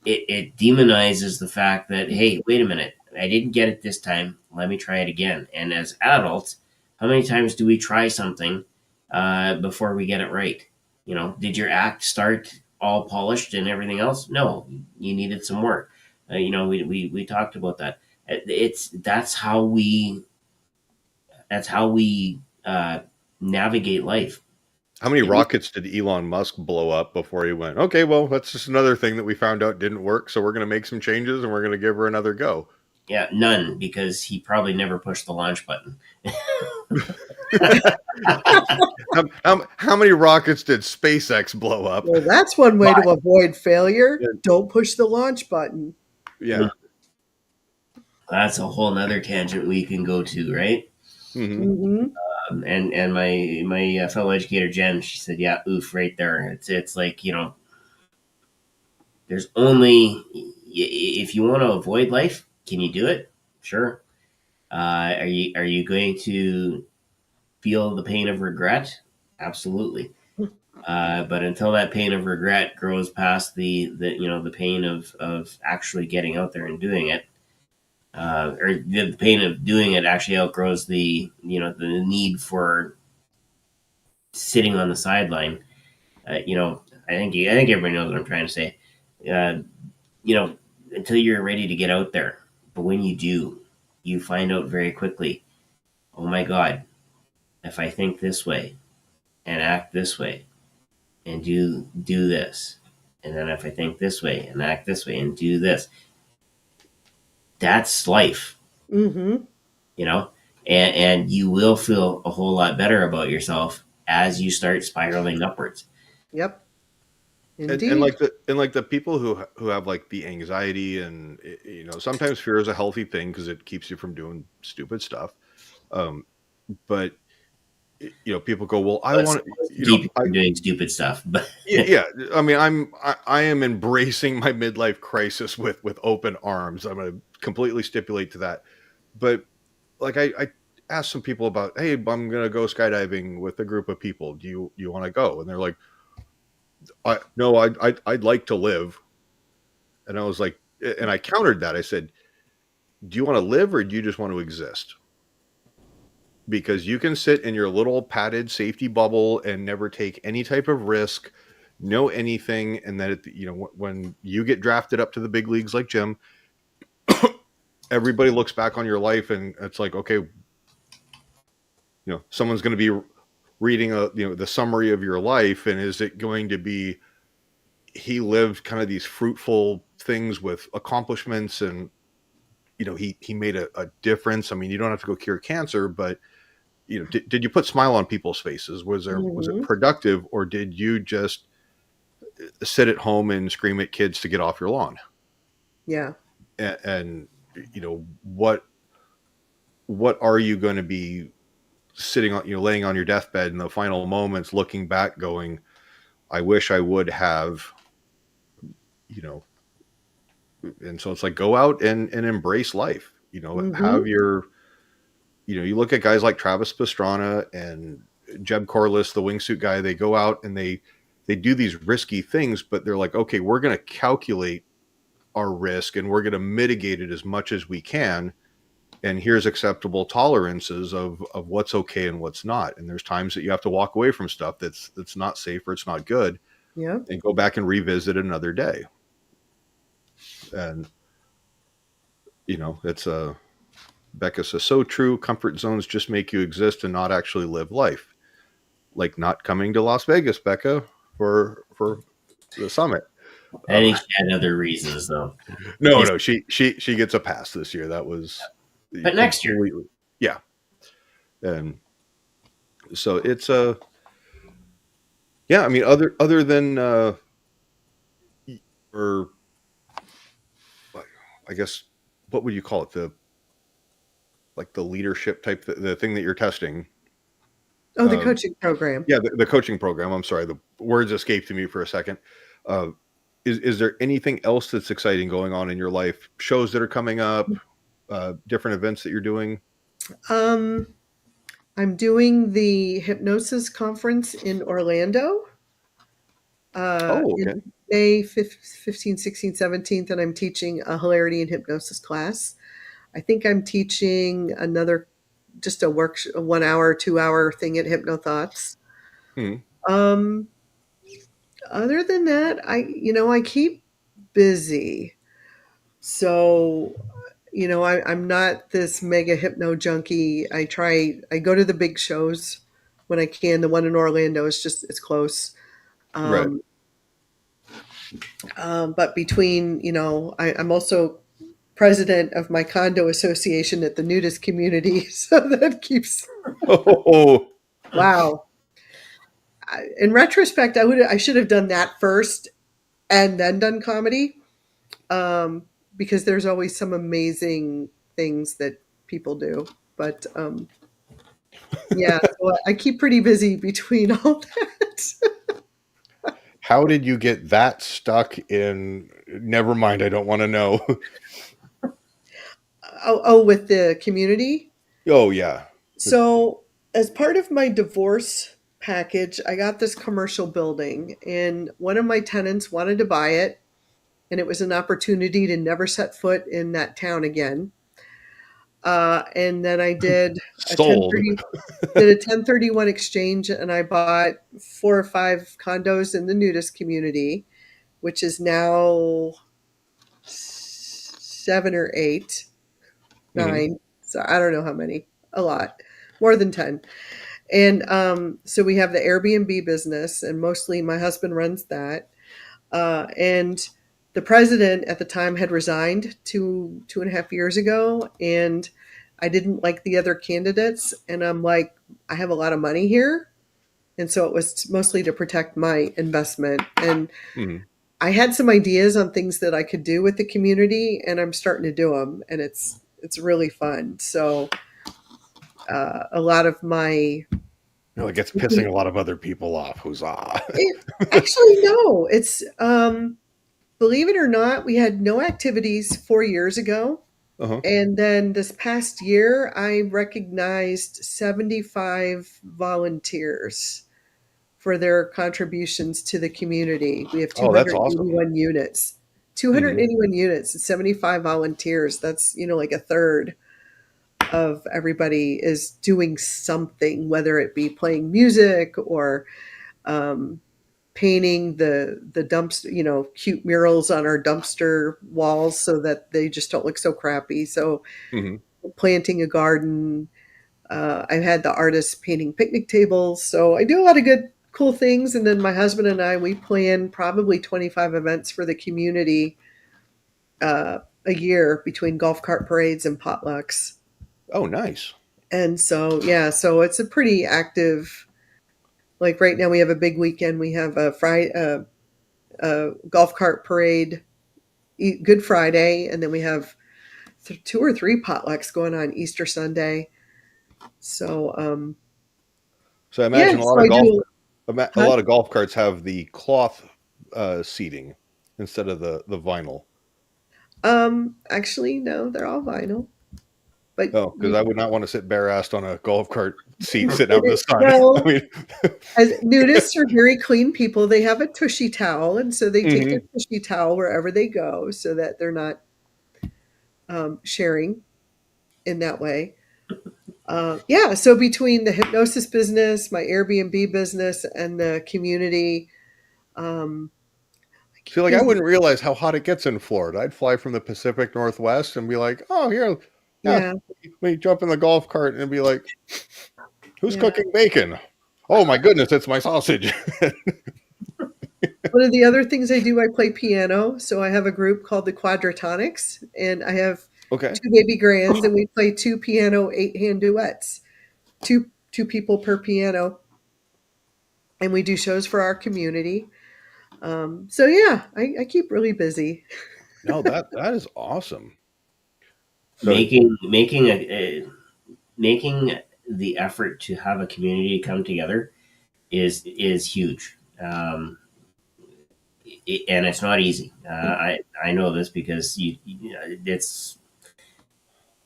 it demonizes the fact that, hey, wait a minute, I didn't get it this time. Let me try it again. And as adults, how many times do we try something before we get it right? Did your act start all polished and everything else? No, you needed some work. We talked about that. That's how we navigate life. How many rockets did Elon Musk blow up before he went, okay, well, that's just another thing that we found out didn't work, so we're going to make some changes and we're going to give her another go? Yeah, none, because he probably never pushed the launch button. How many rockets did SpaceX blow up? Well, that's one way to avoid failure. Yeah. Don't push the launch button. Yeah. That's a whole nother tangent we can go to, right? And my fellow educator Jen, she said, "Yeah, oof, right there. It's like, there's only, if you want to avoid life, can you do it? Sure. Are you going to feel the pain of regret? Absolutely. But until that pain of regret grows past the pain of actually getting out there and doing it, or the pain of doing it actually outgrows the need for sitting on the sideline. I think everybody knows what I'm trying to say. Until you're ready to get out there, but when you do, you find out very quickly, oh my God, if I think this way and act this way and do this, and then if I think this way and act this way and do this, that's life. And you will feel a whole lot better about yourself as you start spiraling upwards. Yep. And Indeed. like the people who have like the anxiety, and sometimes fear is a healthy thing because it keeps you from doing stupid stuff. But people go, well, I Well, it's want supposed to keep you from doing stupid stuff, but yeah. I mean, I am embracing my midlife crisis with open arms. I'm going to completely stipulate to that. But like I asked some people about, hey, I'm going to go skydiving with a group of people. Do you want to go? And they're like, no, I'd like to live. And I was like, and I countered that. I said, do you want to live or do you just want to exist? Because you can sit in your little padded safety bubble and never take any type of risk, know anything. And that, when you get drafted up to the big leagues like Jim, everybody looks back on your life and it's like, okay, someone's going to be reading the summary of your life. And is it going to be, he lived kind of these fruitful things with accomplishments, and he made a difference. I mean, you don't have to go cure cancer, but did you put smile on people's faces? Was it productive, or did you just sit at home and scream at kids to get off your lawn? Yeah. And what are you going to be sitting on, laying on your deathbed in the final moments, looking back going, I wish I would have, and so it's like, go out and embrace life, have your, you look at guys like Travis Pastrana and Jeb Corliss, the wingsuit guy, they go out and they do these risky things, but they're like, okay, we're going to calculate our risk and we're going to mitigate it as much as we can. And here's acceptable tolerances of what's okay and what's not. And there's times that you have to walk away from stuff that's not safe or it's not good. Yeah. And go back and revisit it another day. And, it's Becca says, so true. Comfort zones just make you exist and not actually live life. Like not coming to Las Vegas, Becca, for the summit. I think she had other reasons though. No, she gets a pass this year. That was, but next year, yeah. And so it's yeah. I mean, other than or I guess what would you call it, the leadership type, the thing that you're testing. Oh, the coaching program. Yeah, the coaching program. I'm sorry, the words escaped me for a second. Is there anything else that's exciting going on in your life? Shows that are coming up, different events that you're doing? I'm doing the Hypnosis conference in Orlando. Okay. In May 15, 16, 17th, and I'm teaching a hilarity and hypnosis class. I think I'm teaching another, just a 1 hour, 2 hour thing at Hypnothoughts. Other than that, I keep busy. So, I'm not this mega hypno junkie. I go to the big shows when I can. The one in Orlando it's close. Right. But between, I'm also president of my condo association at the nudist community. So that keeps, wow. In retrospect, I should have done that first and then done comedy. Because there's always some amazing things that people do. But yeah, so I keep pretty busy between all that. How did you get that stuck in? Never mind, I don't want to know. With the community? Oh, yeah. So as part of my divorce package, I got this commercial building, and one of my tenants wanted to buy it, and it was an opportunity to never set foot in that town again. And then I did a 1031 exchange, and I bought 4 or 5 condos in the nudist community, which is now 7 or 8, 9. So I don't know how many, a lot, more than 10. And so we have the Airbnb business, and mostly my husband runs that. And the president at the time had resigned 2.5 years ago, and I didn't like the other candidates. And I'm like, I have a lot of money here. And so it was mostly to protect my investment. And Mhm. I had some ideas on things that I could do with the community, and I'm starting to do them, and it's really fun. So a lot of my Like it's pissing a lot of other people off. Huzzah. actually no, it's believe it or not, we had no activities 4 years ago. Uh-huh. And then this past year, I recognized 75 volunteers for their contributions to the community. We have Oh, that's awesome. 281 units. 281 units and 75 volunteers. That's, like a third of everybody is doing something, whether it be playing music or painting the dumpster, cute murals on our dumpster walls so that they just don't look so crappy. So Mm-hmm. planting a garden. I've had the artists painting picnic tables. So I do a lot of good, cool things. And then my husband and I, we plan probably 25 events for the community a year between golf cart parades and potlucks. Oh, nice. And so, yeah, so it's a pretty active, like right now we have a big weekend. We have a golf cart parade, Good Friday, and then we have 2 or 3 potlucks going on Easter Sunday. So, So I imagine yeah, so I do. a lot of golf carts have the cloth seating instead of the vinyl. Actually, no, they're all vinyl. But Oh, because I would not want to sit bare-assed on a golf cart seat sitting out in the sun. well, I mean, as nudists are very clean people. They have a tushy towel, and so they take their tushy towel wherever they go, so that they're not sharing in that way. Yeah, so between the hypnosis business, my Airbnb business, and the community, see, like I wouldn't realize how hot it gets in Florida. I'd fly from the Pacific Northwest and be like, "Oh, here, yeah." We jump in the golf cart and be like, "Who's cooking bacon?" Oh my goodness, it's my sausage. One of the other things I do, I play piano. So I have a group called the Quadratonics, and I have Okay. 2 baby grands, and we play 2 piano 8-hand duets, two people per piano, and we do shows for our community. So yeah, I keep really busy. No, that is awesome. So, Making the effort to have a community come together is huge, and it's not easy. I know this because it's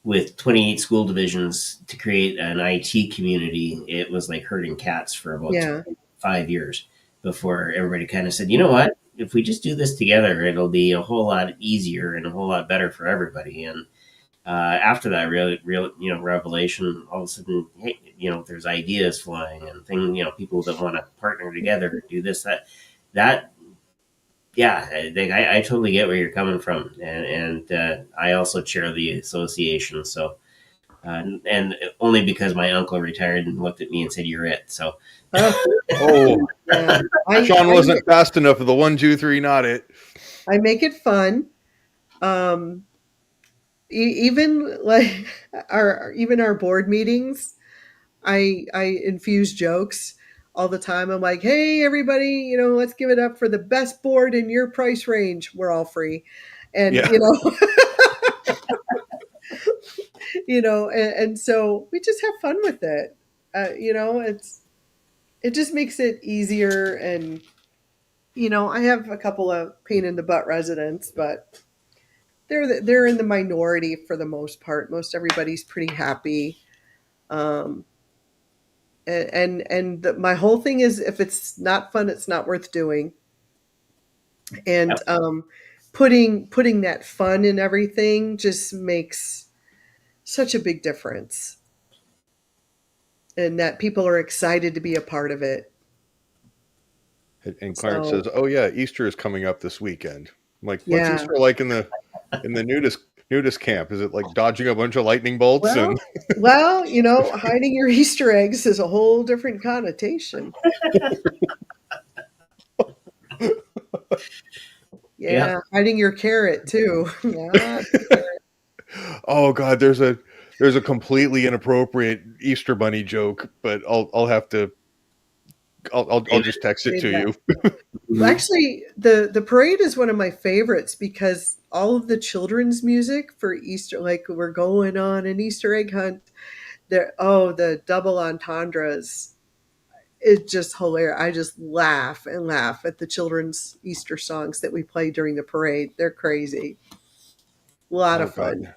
with 28 school divisions to create an IT community. It was like herding cats for about Yeah, 5 years before everybody kind of said, you know what? If we just do this together, it'll be a whole lot easier and a whole lot better for everybody. And after that real revelation, all of a sudden, hey, there's ideas flying and things, people that want to partner together, do this, that yeah, I totally get where you're coming from, and I also chair the association, so and only because my uncle retired and looked at me and said, "You're it." So, oh, yeah. Shawn wasn't fast enough for the 1, 2, 3, not it. I make it fun. Even like our board meetings, I infuse jokes all the time. I'm like, hey, everybody, let's give it up for the best board in your price range. We're all free. And, Yeah. And so we just have fun with it. It just makes it easier. And, I have a couple of pain in the butt residents, but they're in the minority for the most part. Most everybody's pretty happy. My whole thing is, if it's not fun, it's not worth doing. And putting that fun in everything just makes such a big difference, and that people are excited to be a part of it. And Clarence says, "Oh yeah, Easter is coming up this weekend." I'm like, "What's Yeah. Easter like in the nudist camp? Is it like dodging a bunch of lightning bolts?" Well, hiding your Easter eggs is a whole different connotation. Yeah, hiding your carrot too. Yeah. Oh God, there's a completely inappropriate Easter bunny joke, but I'll have to I'll just text it to you. Well, actually, the parade is one of my favorites because all of the children's music for Easter, like we're going on an Easter egg hunt. The double entendres. It's just hilarious. I just laugh and laugh at the children's Easter songs that we play during the parade. They're crazy. A lot of fun.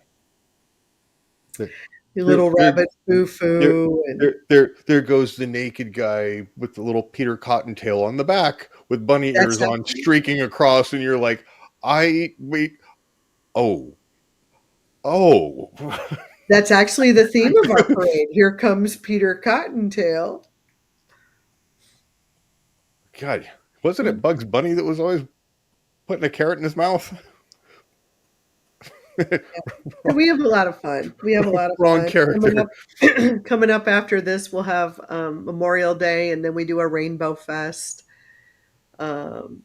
The little rabbit foo-foo. There goes the naked guy with the little Peter Cottontail on the back with bunny ears on, streaking across, and you're like, oh. That's actually the theme of our parade. Here comes Peter Cottontail. God, wasn't it Bugs Bunny that was always putting a carrot in his mouth? Yeah. We have a lot of fun. Wrong character. Coming up after this, we'll have Memorial Day, and then we do a Rainbow Fest. And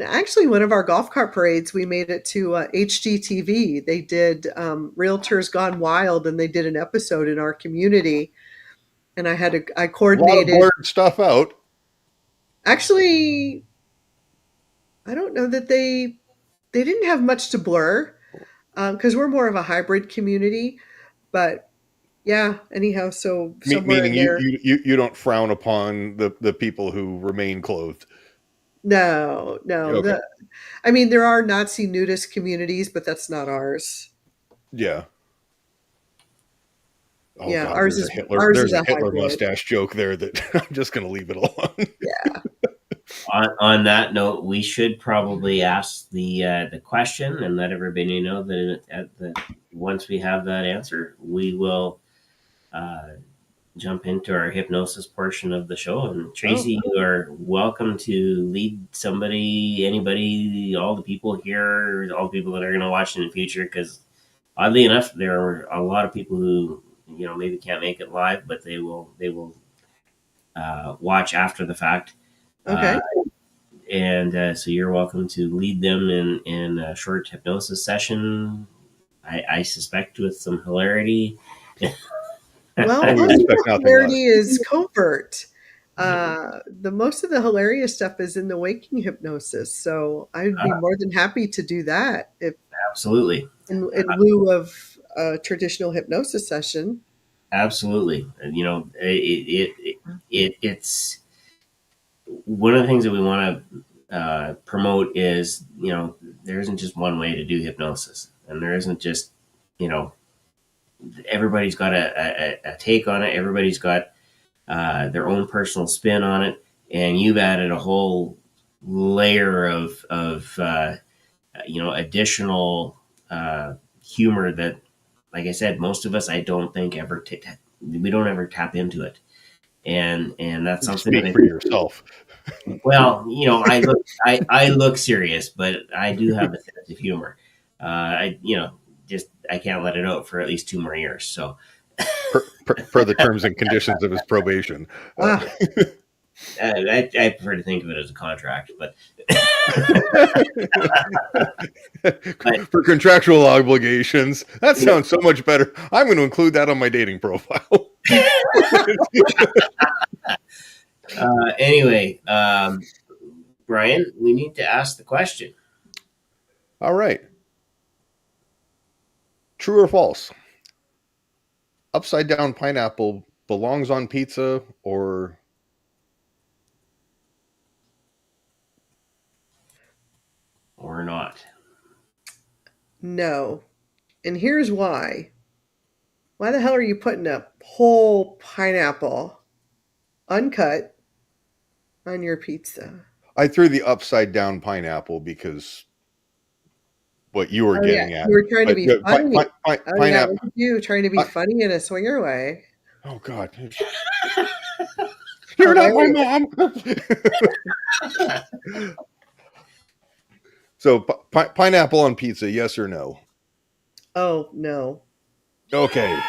actually, one of our golf cart parades, we made it to HGTV. They did Realtors Gone Wild, and they did an episode in our community. And I coordinated a lot of blurred stuff out. Actually, I don't know that they didn't have much to blur. Because we're more of a hybrid community, but yeah. Anyhow, so meaning you don't frown upon the people who remain clothed. No. Okay. I mean, there are Nazi nudist communities, but that's not ours. Yeah. Oh, yeah, God, ours is a Hitler mustache joke there that I'm just going to leave it alone. Yeah. On that note, we should probably ask the question and let everybody know that once we have that answer, we will jump into our hypnosis portion of the show. And Traci, you are welcome to lead anybody, all the people here, all the people that are going to watch in the future. Because oddly enough, there are a lot of people who maybe can't make it live, but they will watch after the fact. Okay. So you're welcome to lead them in a short hypnosis session. I suspect with some hilarity. Well, the hilarity is covert. The most of the hilarious stuff is in the waking hypnosis. So I'd be more than happy to do that absolutely in lieu of a traditional hypnosis session. Absolutely. It's one of the things that we want to promote is, there isn't just one way to do hypnosis, and there isn't just, everybody's got a take on it. Everybody's got their own personal spin on it, and you've added a whole layer of additional humor that, like I said, most of us, I don't think we don't ever tap into it, and that's something. Speak for yourself. Well, I look serious, but I do have a sense of humor. I can't let it out for at least 2 more years. So, per the terms and conditions of his probation. I prefer to think of it as a contract, but for contractual obligations, that sounds so much better. I'm going to include that on my dating profile. Anyway, Brian, we need to ask the question. All right. True or false? Upside down pineapple belongs on pizza or not? No. And here's why. Why the hell are you putting a whole pineapple uncut on your pizza? I threw the upside down pineapple because what you were getting at. You were trying to be funny. Pineapple. You trying to be funny in a swinger way. Oh God. You're not my mom. So pineapple on pizza, yes or no? Oh, no. Okay.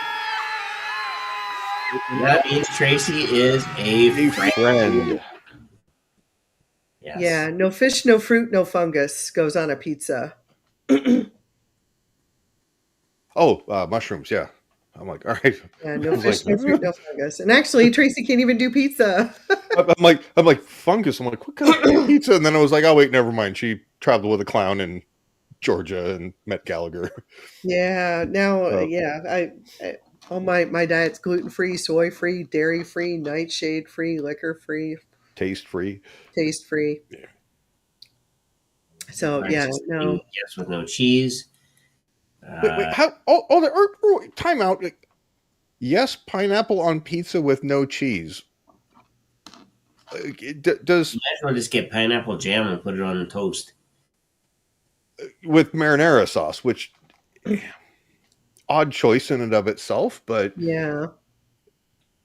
That means Traci is a friend. Yes. Yeah, no fish, no fruit, no fungus goes on a pizza. Mushrooms, yeah. I'm like, all right. Yeah, no fish, no fruit, no fungus. And actually, Traci can't even do pizza. I'm like fungus. I'm like, what kind of pizza? And then I was like, oh wait, never mind. She traveled with a clown in Georgia and met Gallagher. Yeah. Now, Uh, yeah, all my diet's gluten free, soy free, dairy free, nightshade free, liquor free, taste free. taste free. Yeah. So Fried yeah, chicken, no. yes, with no cheese. Wait, how? Oh, the time out. Like, yes, pineapple on pizza with no cheese. Does You might as well just get pineapple jam and put it on the toast. with marinara sauce, which odd choice in and of itself, but Yeah.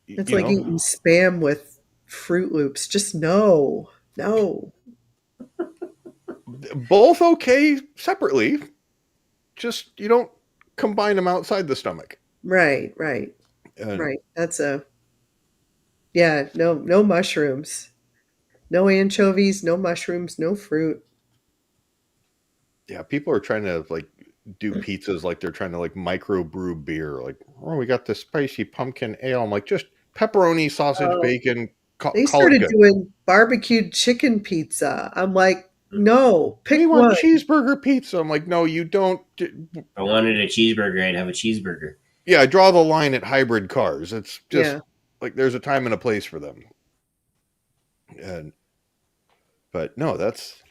It's you like know, eating spam with Fruit Loops. Just no. No. both okay separately. Just you don't combine them outside the stomach. Right, right, And right. That's a yeah, no mushrooms. No anchovies, no mushrooms, no fruit. yeah, people are trying to like do pizzas like they're trying to like microbrew beer. Like, oh, we got this spicy pumpkin ale. I'm like, just pepperoni, sausage, Oh, bacon, they call it started good. doing barbecued chicken pizza. I'm like, no, We pick want one. cheeseburger pizza. I'm like, no, you don't. If I wanted a cheeseburger, I'd have a cheeseburger. Yeah, I draw the line at hybrid cars. It's just Yeah. like there's a time and a place for them. And but no, that's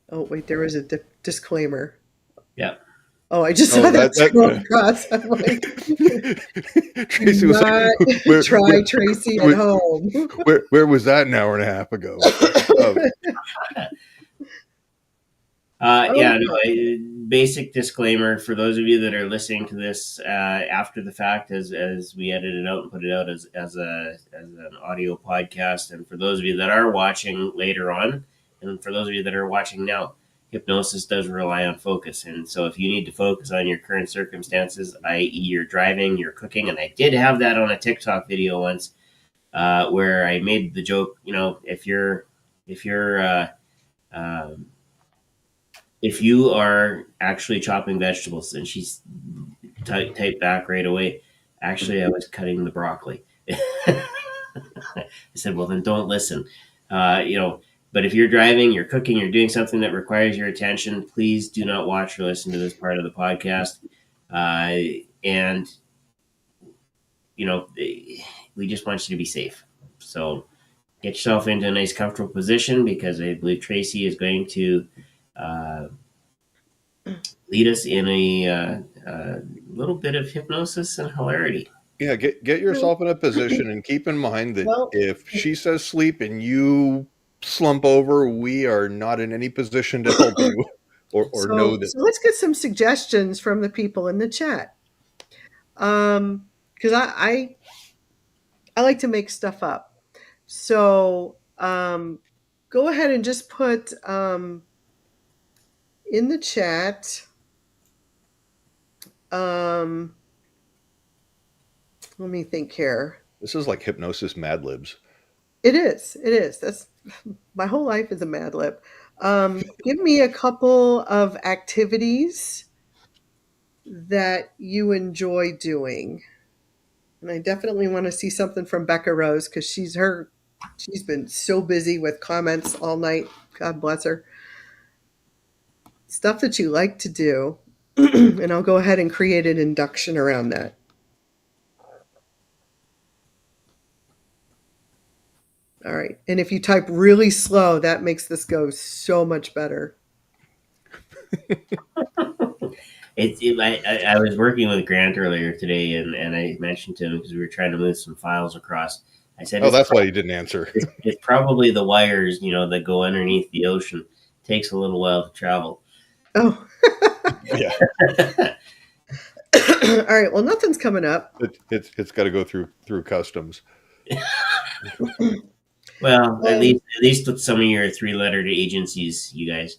Oh, wait, there was a disclaimer. Yeah. Oh, I just oh saw that scroll that across. I'm like, Tracy was like, not where, try Tracy at where, home. where was that an hour and a half ago? Um, Yeah, no, Okay. basic disclaimer for those of you that are listening to this after the fact, as we edit it out and put it out as an audio podcast, and for those of you that are watching later on, and for those of you that are watching now, hypnosis does rely on focus, and so if you need to focus on your current circumstances, i.e., you're driving, you're cooking, and I did have that on a TikTok video once, where I made the joke, if you're um, if you are actually chopping vegetables, and she's typed back right away, actually, I was cutting the broccoli. I said, well, then don't listen. But if you're driving, you're cooking, you're doing something that requires your attention, please do not watch or listen to this part of the podcast. And, we just want you to be safe. So get yourself into a nice, comfortable position, because I believe Traci is going to uh, lead us in a little bit of hypnosis and hilarity. yeah, get yourself in a position and keep in mind that Well, if she says sleep and you slump over, we are not in any position to help you or know that. so let's get some suggestions from the people in the chat. Because I like to make stuff up. So go ahead and just put in the chat. Um, let me think here. This is like hypnosis Mad Libs. It is. It is. That's my whole life is a Mad Lib. Give me a couple of activities that you enjoy doing. And I definitely want to see something from Becca Rose, because she's been so busy with comments all night. God bless her. Stuff that you like to do. And I'll go ahead and create an induction around that. All right. And if you type really slow, that makes this go so much better. I was working with Grant earlier today, and I mentioned to him, because we were trying to move some files across. I said, Oh, that's why you didn't answer. it's probably the wires, that go underneath the ocean. It takes a little while to travel. Oh. Yeah. All right. Well, nothing's coming up. It's got to go through customs. Well, at least with some of your three-lettered agencies, you guys,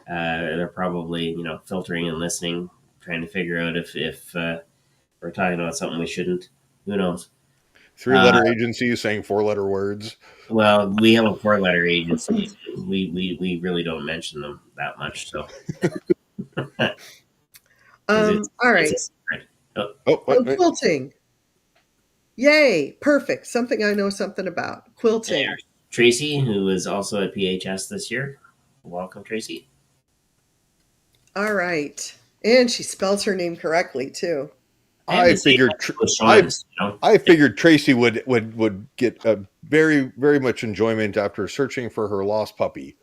they're probably filtering and listening, trying to figure out if we're talking about something we shouldn't. Who knows? 3-letter agencies saying 4-letter words. Well, we have a 4-letter agency. We really don't mention them that much. So, All right. it's a secret. Quilting. Yay! Perfect. Something I know something about. Quilting. And Traci, who was also at PHS this year. Welcome, Traci. All right. And she spells her name correctly, too. I figured I figured Traci would get a very, very much enjoyment after searching for her lost puppy.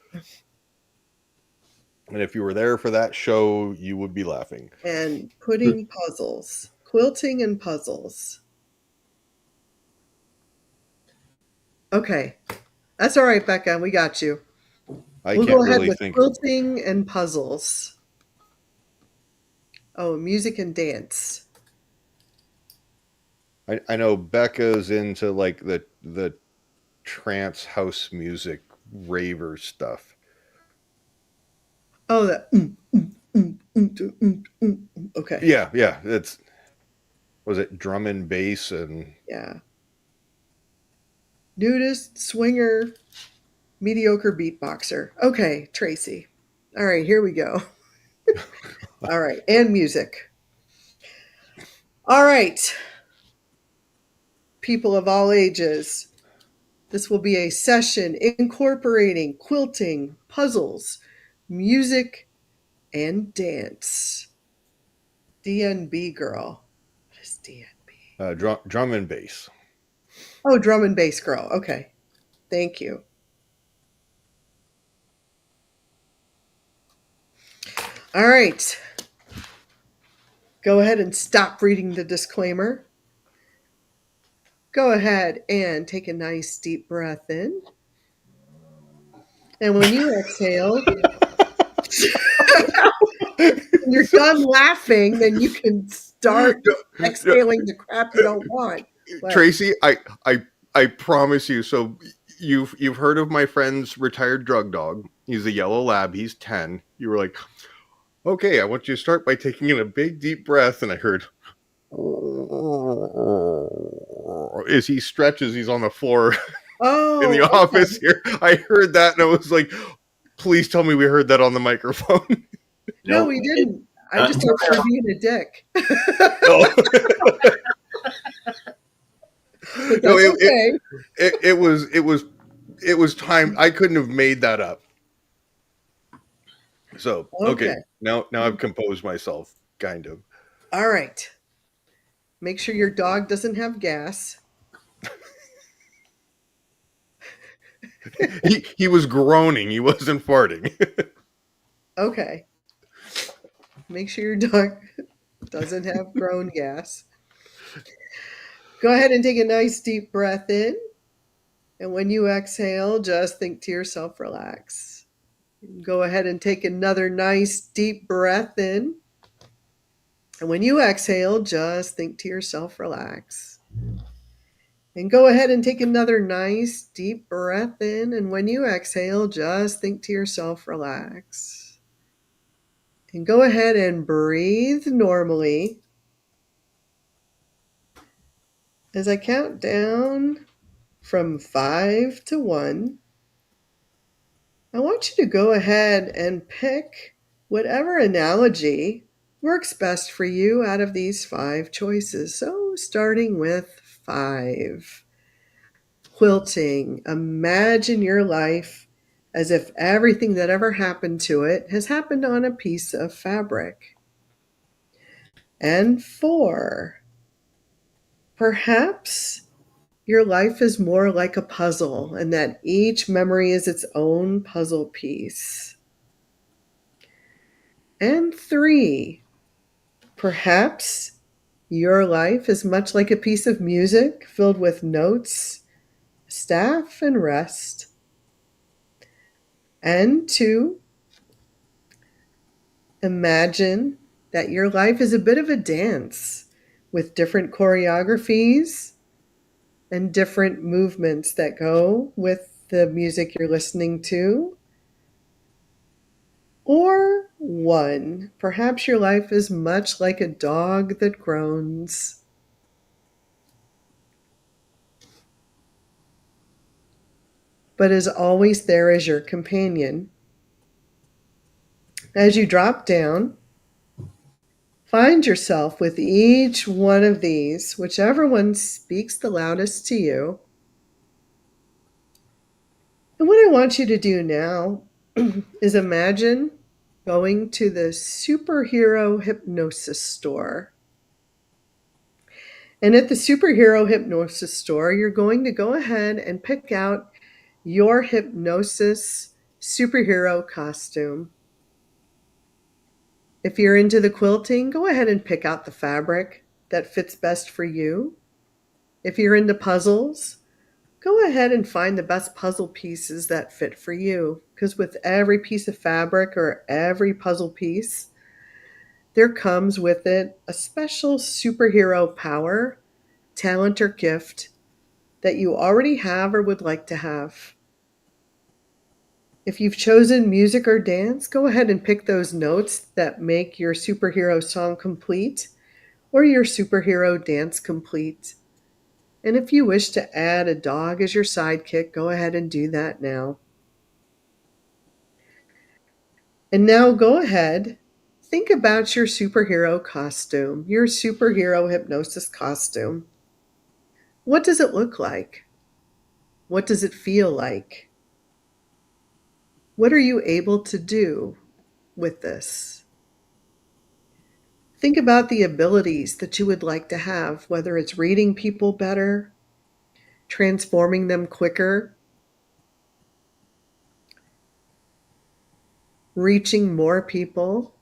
And if you were there for that show, you would be laughing. And putting puzzles. Quilting and puzzles. Okay. That's all right, Becca. We got you. We'll can't really think. Quilting and puzzles. Oh, music and dance. I know Becca's into like the trance house music raver stuff. Oh, that. Okay. Yeah. Was it drum and bass and yeah. Nudist, swinger, mediocre beatboxer. Okay, Traci. All right, here we go. All right, and music. All right. People of all ages, this will be a session incorporating quilting, puzzles, music, and dance. DNB girl. What is DNB? Drum and bass. Oh, drum and bass girl. Okay. Thank you. All right. Go ahead and stop reading the disclaimer. Go ahead and take a nice deep breath in. And when you exhale, when you're done laughing, then you can start exhaling the crap you don't want. But, Traci, I promise you. So you've heard of my friend's retired drug dog. He's a yellow lab. He's 10. You were like, okay, I want you to start by taking in a big deep breath. And I heard, as he stretches, he's on the floor in the office here. I heard that and I was like, please tell me we heard that on the microphone. No, we didn't. I just thought you were being a dick. No, it was time. I couldn't have made that up. So okay. Now I've composed myself, kind of. All right. Make sure your dog doesn't have gas. he was groaning. He wasn't farting. Okay. Make sure your dog doesn't have groan gas. Go ahead and take a nice deep breath in. And when you exhale, just think to yourself, relax. Go ahead and take another nice deep breath in. And when you exhale, just think to yourself, relax. And go ahead and take another nice deep breath in. And when you exhale, just think to yourself, relax. And go ahead and breathe normally. As I count down from 5 to 1, I want you to go ahead and pick whatever analogy works best for you out of these 5 choices. So starting with 5. Quilting. Imagine your life as if everything that ever happened to it has happened on a piece of fabric. And 4. Perhaps your life is more like a puzzle and that each memory is its own puzzle piece. And 3. Perhaps your life is much like a piece of music filled with notes, staff, and rest. And 2. Imagine that your life is a bit of a dance with different choreographies and different movements that go with the music you're listening to. Or 1, perhaps your life is much like a dog that groans. But is always there as your companion. As you drop down Find yourself with each one of these, whichever one speaks the loudest to you. And what I want you to do now is imagine going to the superhero hypnosis store. And at the superhero hypnosis store, you're going to go ahead and pick out your hypnosis superhero costume. If you're into the quilting, go ahead and pick out the fabric that fits best for you. If you're into puzzles, go ahead and find the best puzzle pieces that fit for you. Because with every piece of fabric or every puzzle piece, there comes with it a special superhero power, talent, or gift that you already have or would like to have. If you've chosen music or dance, go ahead and pick those notes that make your superhero song complete or your superhero dance complete. And if you wish to add a dog as your sidekick, go ahead and do that now. And now go ahead, think about your superhero costume, your superhero hypnosis costume. What does it look like? What does it feel like? What are you able to do with this? Think about the abilities that you would like to have, whether it's reading people better, transforming them quicker, reaching more people.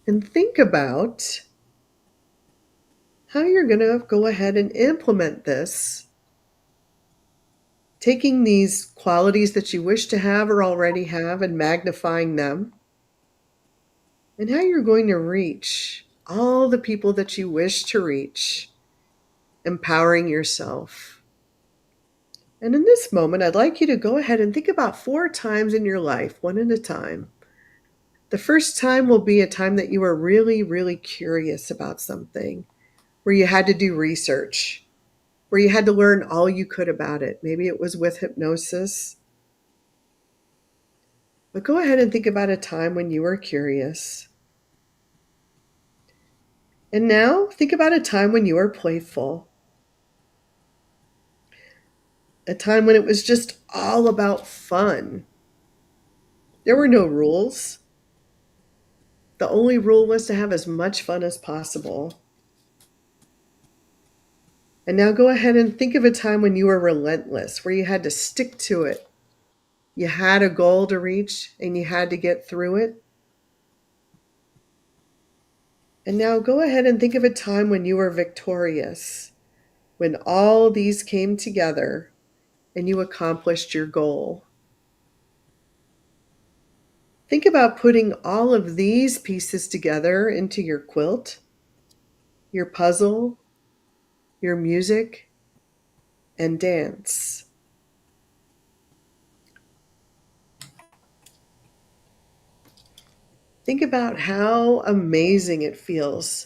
And think about how you're going to go ahead and implement this, taking these qualities that you wish to have or already have and magnifying them, and how you're going to reach all the people that you wish to reach, empowering yourself. And in this moment, I'd like you to go ahead and think about 4 times in your life, one at a time. The first time will be a time that you were really, really curious about something, where you had to do research, where you had to learn all you could about it. Maybe it was with hypnosis. But go ahead and think about a time when you were curious. And now think about a time when you were playful. A time when it was just all about fun. There were no rules. The only rule was to have as much fun as possible. And now go ahead and think of a time when you were relentless, where you had to stick to it. You had a goal to reach and you had to get through it. And now go ahead and think of a time when you were victorious, when all these came together and you accomplished your goal. Think about putting all of these pieces together into your quilt, your puzzle, your music, and dance. Think about how amazing it feels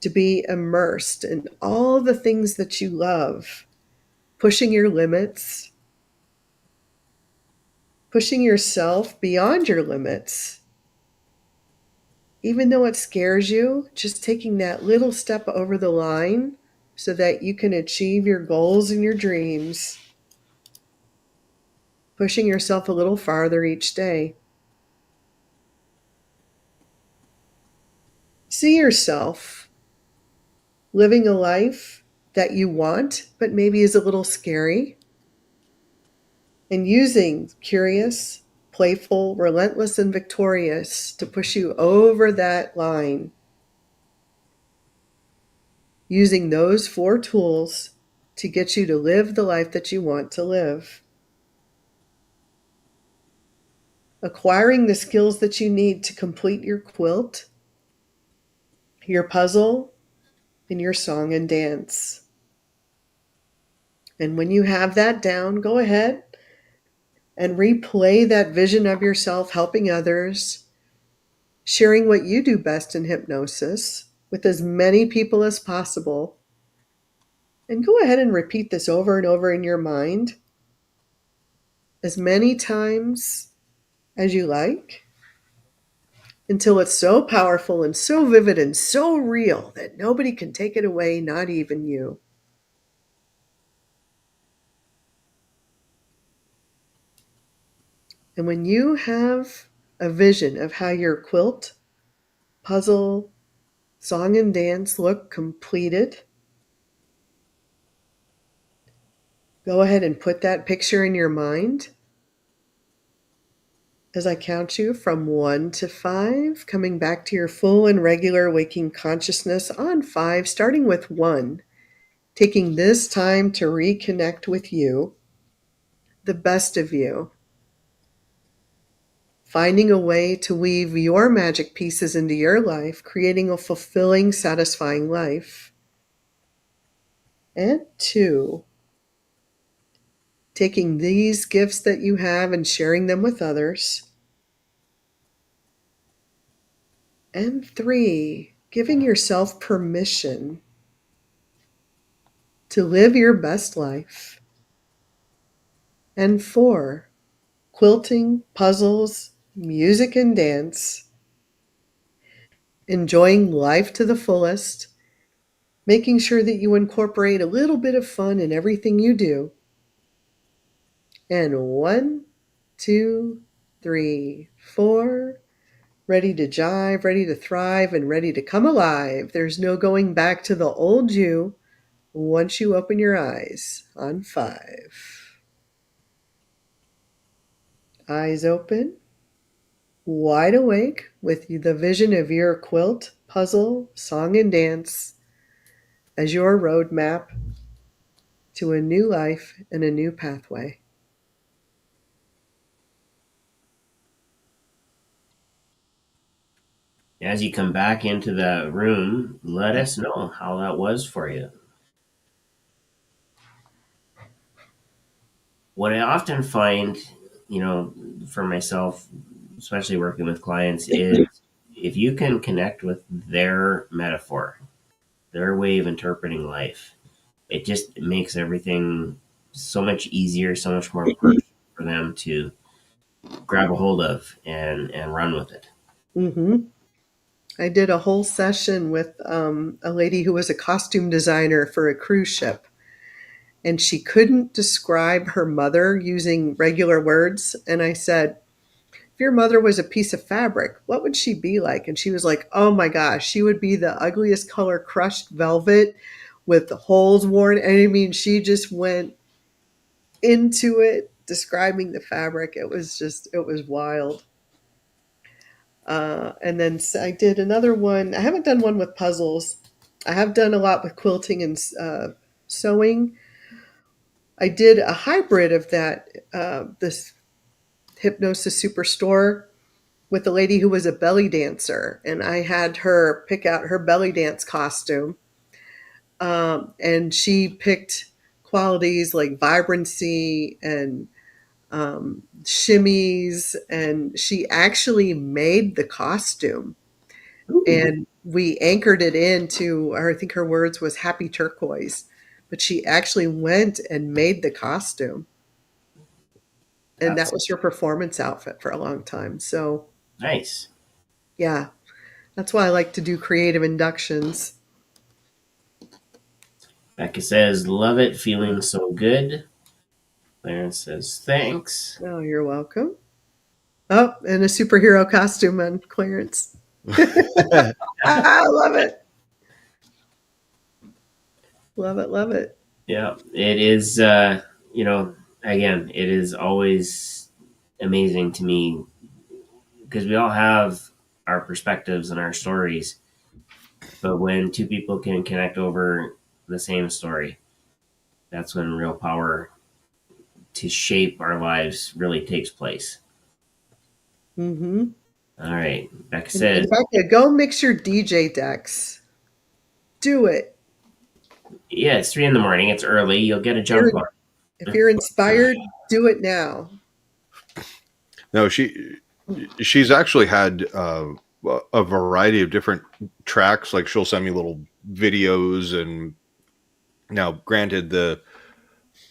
to be immersed in all the things that you love, pushing your limits, pushing yourself beyond your limits. Even though it scares you, just taking that little step over the line so that you can achieve your goals and your dreams, pushing yourself a little farther each day. See yourself living a life that you want, but maybe is a little scary, and using curious, playful, relentless, and victorious to push you over that line. Using those 4 tools to get you to live the life that you want to live. Acquiring the skills that you need to complete your quilt, your puzzle, and your song and dance. And when you have that down, go ahead and replay that vision of yourself helping others, sharing what you do best in hypnosis with as many people as possible. And go ahead and repeat this over and over in your mind as many times as you like until it's so powerful and so vivid and so real that nobody can take it away, not even you. And when you have a vision of how your quilt, puzzle, song, and dance look completed, go ahead and put that picture in your mind as I count you from 1 to 5, coming back to your full and regular waking consciousness on 5, starting with 1, taking this time to reconnect with you, the best of you, finding a way to weave your magic pieces into your life, creating a fulfilling, satisfying life. And 2, taking these gifts that you have and sharing them with others. And 3, giving yourself permission to live your best life. And 4, quilting, puzzles, music, and dance, enjoying life to the fullest, making sure that you incorporate a little bit of fun in everything you do. And 1, 2, 3, 4, ready to jive, ready to thrive, and ready to come alive. There's no going back to the old you once you open your eyes on 5. Eyes open, wide awake with the vision of your quilt, puzzle, song, and dance as your roadmap to a new life and a new pathway. As you come back into the room, let us know how that was for you. What I often find, for myself, especially working with clients, is if you can connect with their metaphor, their way of interpreting life, it just makes everything so much easier, so much more personal for them to grab a hold of and run with it. Mm-hmm. I did a whole session with a lady who was a costume designer for a cruise ship. And she couldn't describe her mother using regular words. And I said, if your mother was a piece of fabric, what would she be like? And she was like, oh my gosh, she would be the ugliest color crushed velvet with the holes worn. And I mean, she just went into it describing the fabric. It was wild. And then I did another one. I haven't done one with puzzles. I have done a lot with quilting and sewing. I did a hybrid of that, this Hypnosis Superstore with a lady who was a belly dancer. And I had her pick out her belly dance costume. And she picked qualities like vibrancy and shimmies. And she actually made the costume. Ooh. And we anchored it into, I think her words was happy turquoise. But she actually went and made the costume. And that was her performance outfit for a long time. So nice. Yeah. That's why I like to do creative inductions. Becca says, love it, feeling so good. Clarence says, thanks. Oh, you're welcome. Oh, and a superhero costume on Clarence. I love it. Love it, love it. Yeah, it is, again, it is always amazing to me because we all have our perspectives and our stories. But when two people can connect over the same story, that's when real power to shape our lives really takes place. Mm-hmm. All right. Becca says, Becca, go mix your DJ decks. Do it. Yeah, it's 3 a.m. It's early. You'll get a jump on. If you're inspired, do it now. No, she's actually had a variety of different tracks. Like she'll send me little videos, and now, granted, the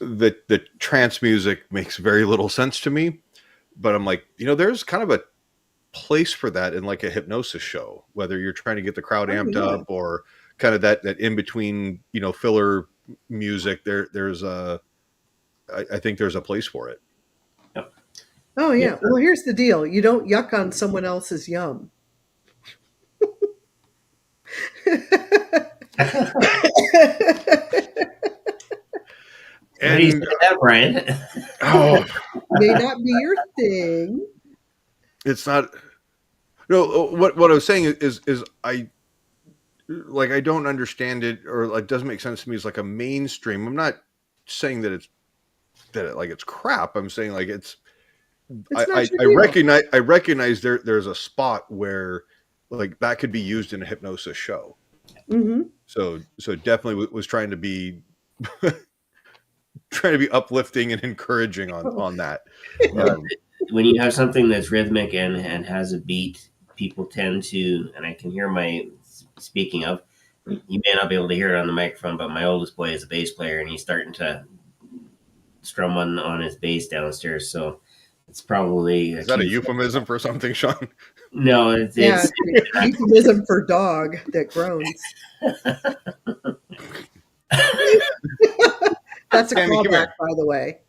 the trance music makes very little sense to me, but I'm like, there's kind of a place for that in like a hypnosis show, whether you're trying to get the crowd amped up or kind of that in between, filler music. I think there's a place for it. Yep. Oh yeah. Well, here's the deal. You don't yuck on someone else's yum. How do you say that, Brian? May not be your thing. It's not. No, what I was saying is I don't understand it, or like doesn't make sense to me as like a mainstream. I'm not saying that it's crap. I'm saying like I recognize there's a spot where like that could be used in a hypnosis show. Mm-hmm. So definitely was trying to be uplifting and encouraging on that. When you have something that's rhythmic and has a beat, people tend to, and I can hear speaking of, you may not be able to hear it on the microphone, but my oldest boy is a bass player and he's starting to strum on his bass downstairs. So it's probably... Is that a euphemism for something, Shawn? No, it's a euphemism for dog that groans. That's a callback, by the way.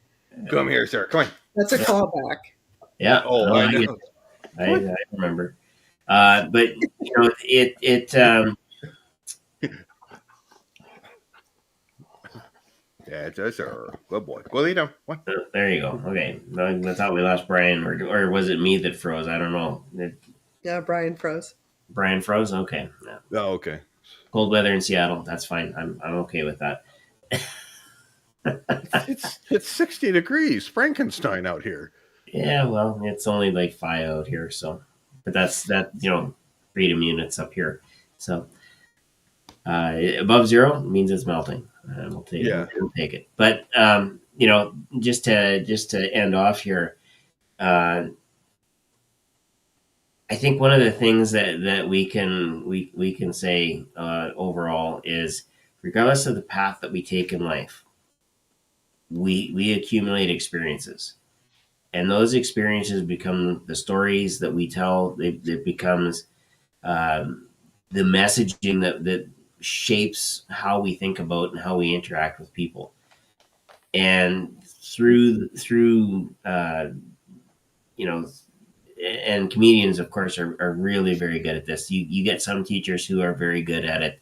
Come here, sir. Come on. That's a callback. Yeah. Oh, I know. I remember. But yeah, it's a good boy. Go lay down. What? There you go. Okay. I thought we lost Brian, or was it me that froze? I don't know. Yeah, Brian froze. Brian froze? Okay. Yeah. Oh, okay. Cold weather in Seattle. That's fine. I'm okay with that. It's 60 degrees Frankenstein out here. Yeah, well, it's only like 5 out here, so, but that's freedom units up here. So above 0 means it's melting. We'll take it. But just to end off here, I think one of the things that we can say overall is, regardless of the path that we take in life, we accumulate experiences, and those experiences become the stories that we tell. It becomes the messaging that shapes how we think about and how we interact with people. And through and comedians, of course, are really very good at this. You get some teachers who are very good at it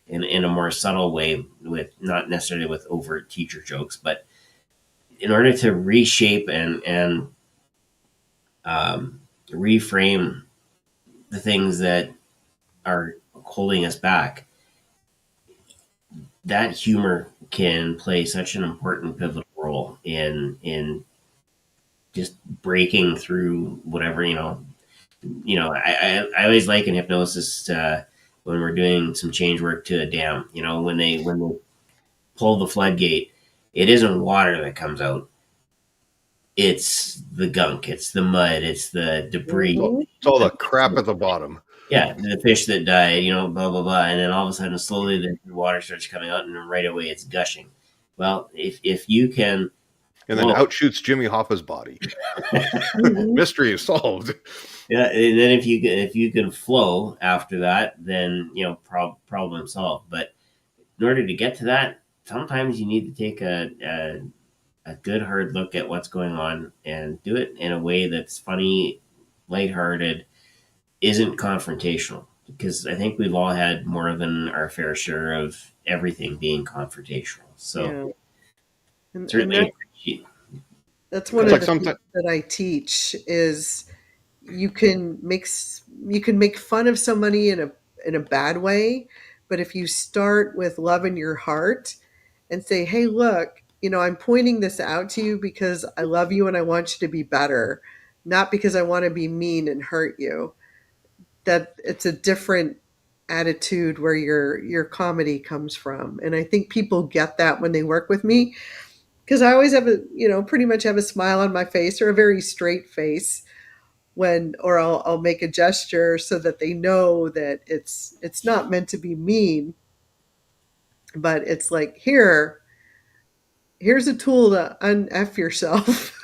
in a more subtle way, with not necessarily with overt teacher jokes, but in order to reshape and reframe the things that are holding us back, that humor can play such an important pivotal role in just breaking through whatever, I always liken hypnosis when we're doing some change work to a dam. When they pull the floodgate, it isn't water that comes out. It's the gunk, it's the mud, it's the debris. It's all the crap at the bottom. Yeah, the fish that died, blah, blah, blah. And then all of a sudden, slowly, the water starts coming out, and then right away it's gushing. Well, if you can... And then out shoots Jimmy Hoffa's body. Mystery is solved. Yeah, and then if you can flow after that, then, problem solved. But in order to get to that, sometimes you need to take a good hard look at what's going on and do it in a way that's funny, lighthearted, isn't confrontational, because I think we've all had more than our fair share of everything being confrontational. So certainly that's one of the things that I teach is you can make fun of somebody in a bad way, but if you start with love in your heart and say, hey, look, I'm pointing this out to you because I love you and I want you to be better, not because I want to be mean and hurt you. That it's a different attitude where your comedy comes from. And I think people get that when they work with me, because I always have pretty much have a smile on my face, or a very straight face or I'll make a gesture so that they know that it's not meant to be mean, but it's like, here, here's a tool to un-F yourself.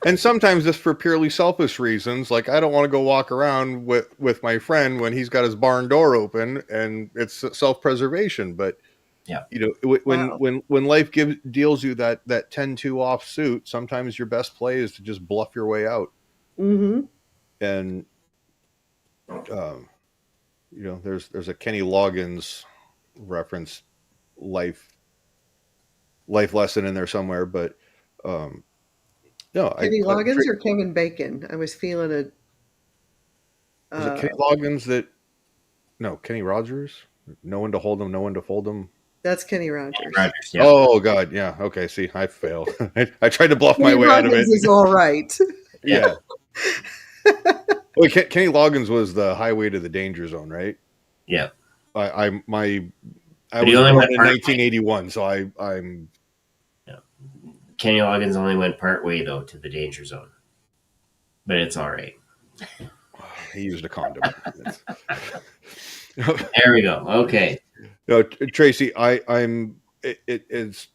And sometimes just for purely selfish reasons, like I don't want to go walk around with my friend when he's got his barn door open, and it's self-preservation. But Yeah. when Wow. when life deals you that 10-2 off suit, sometimes your best play is to just bluff your way out. Mm-hmm. And there's a Kenny Loggins reference life lesson in there somewhere, but no, Kenny Loggins or Kevin Bacon? I was feeling it. Was it Kenny Loggins that? No, Kenny Rogers. No one to hold him, no one to fold him. That's Kenny Rogers. Yeah. Oh God, yeah. Okay, see, I failed. I tried to bluff Kenny my way Loggins out of it. Is all right. Yeah. Well, Kenny Loggins was the Highway to the Danger Zone, right? Yeah. I was born in 1981, so I'm. Yeah. Kenny Loggins only went part way though to the danger zone, but it's all right. He used a condom. There we go. Okay. No, Traci, it's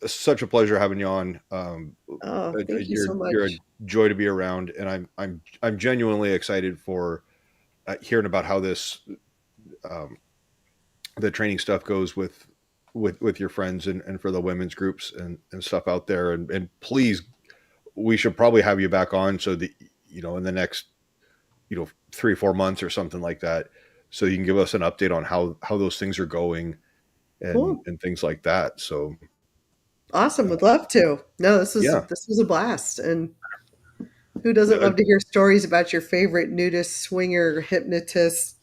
such a pleasure having you on. Thank you so much. You're a joy to be around, and I'm genuinely excited for hearing about how this the training stuff goes with your friends and for the women's groups and stuff out there. And please, we should probably have you back on so that in the next 3-4 months or something like that, so you can give us an update on how those things are going and Cool. and things like that. So awesome, would love to. No, this was a blast, and who doesn't love to hear stories about your favorite nudist swinger hypnotist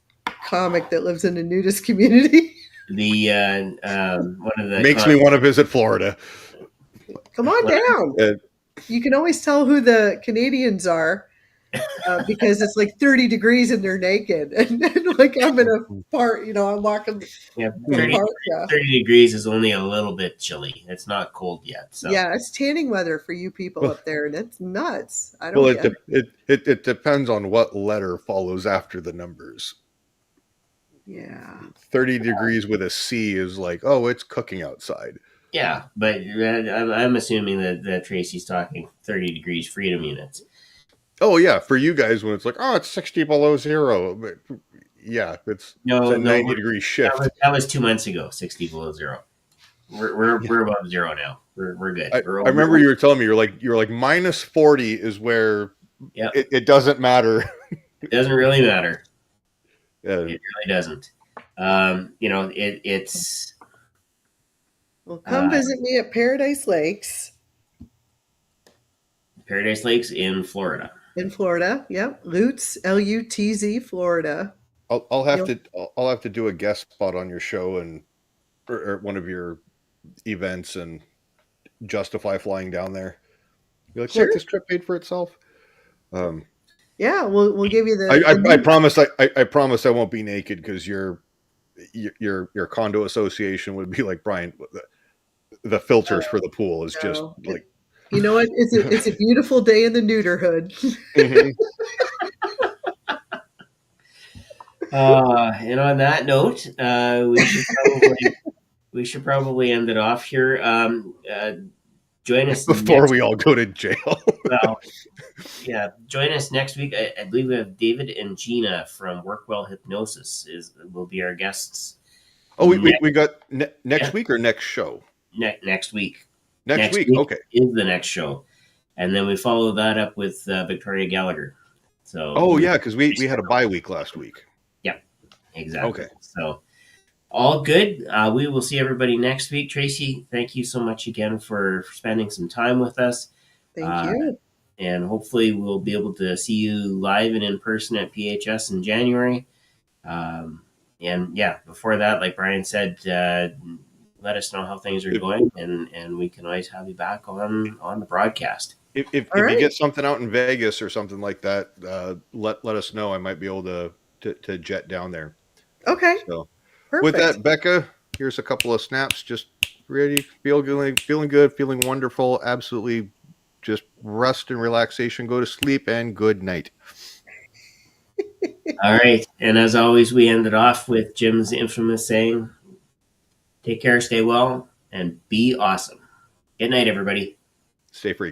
comic that lives in a nudist community? The one of the makes me want to visit Florida. Come on down. You can always tell who the Canadians are because it's like 30 degrees and they're naked, and like I'm in a part, I'm walking. Yeah, 30 degrees is only a little bit chilly. It's not cold yet. So yeah, it's tanning weather for you people up there, and it's nuts. I don't get it depends on what letter follows after the numbers. Yeah. 30 degrees with a C is like, oh, it's cooking outside. Yeah, but I'm assuming that Traci's talking 30 degrees freedom units. Oh yeah, for you guys when it's like, oh, it's 60 below zero. But yeah, it's a 90-degree shift. That was 2 months ago, 60 below zero. We're above zero now. We're good. I remember you were telling me you're like minus 40 is where it doesn't matter. It doesn't really matter. Yeah. It really doesn't. It's. Well, come visit me at Paradise Lakes. Paradise Lakes in Florida. In Florida, yep. Lutz, Lutz, Florida. I'll have to do a guest spot on your show or one of your events and justify flying down there. Be like, look, this trip paid for itself. Yeah, we'll give you the. I promise I won't be naked because your condo association would be like, Brian, the filters for the pool is just like. You know what? It's a beautiful day in the neuterhood. Mm-hmm. And on that note, we should probably end it off here. Join us before we all go to jail. Well, yeah, join us next week. I believe we have David and Gina from Workwell Hypnosis will be our guests. Oh, we got next week or next show? Next week. Next week, okay. Is the next show. And then we follow that up with Victoria Gallagher. So. Oh, yeah, because we had a bye week last week. Yeah, exactly. Okay. So, all good. We will see everybody next week. Traci, thank you so much again for spending some time with us. Thank you. And hopefully we'll be able to see you live and in person at PHS in January. And yeah, before that, like Brian said, let us know how things are going, and we can always have you back on the broadcast. If you get something out in Vegas or something like that, let us know. I might be able to jet down there. Okay. So perfect. With that, Becca, here's a couple of snaps. Just ready, feeling good, feeling wonderful. Absolutely, just rest and relaxation. Go to sleep and good night. All right, and as always, we ended off with Jim's infamous saying, take care, stay well, and be awesome. Good night, everybody. Stay free.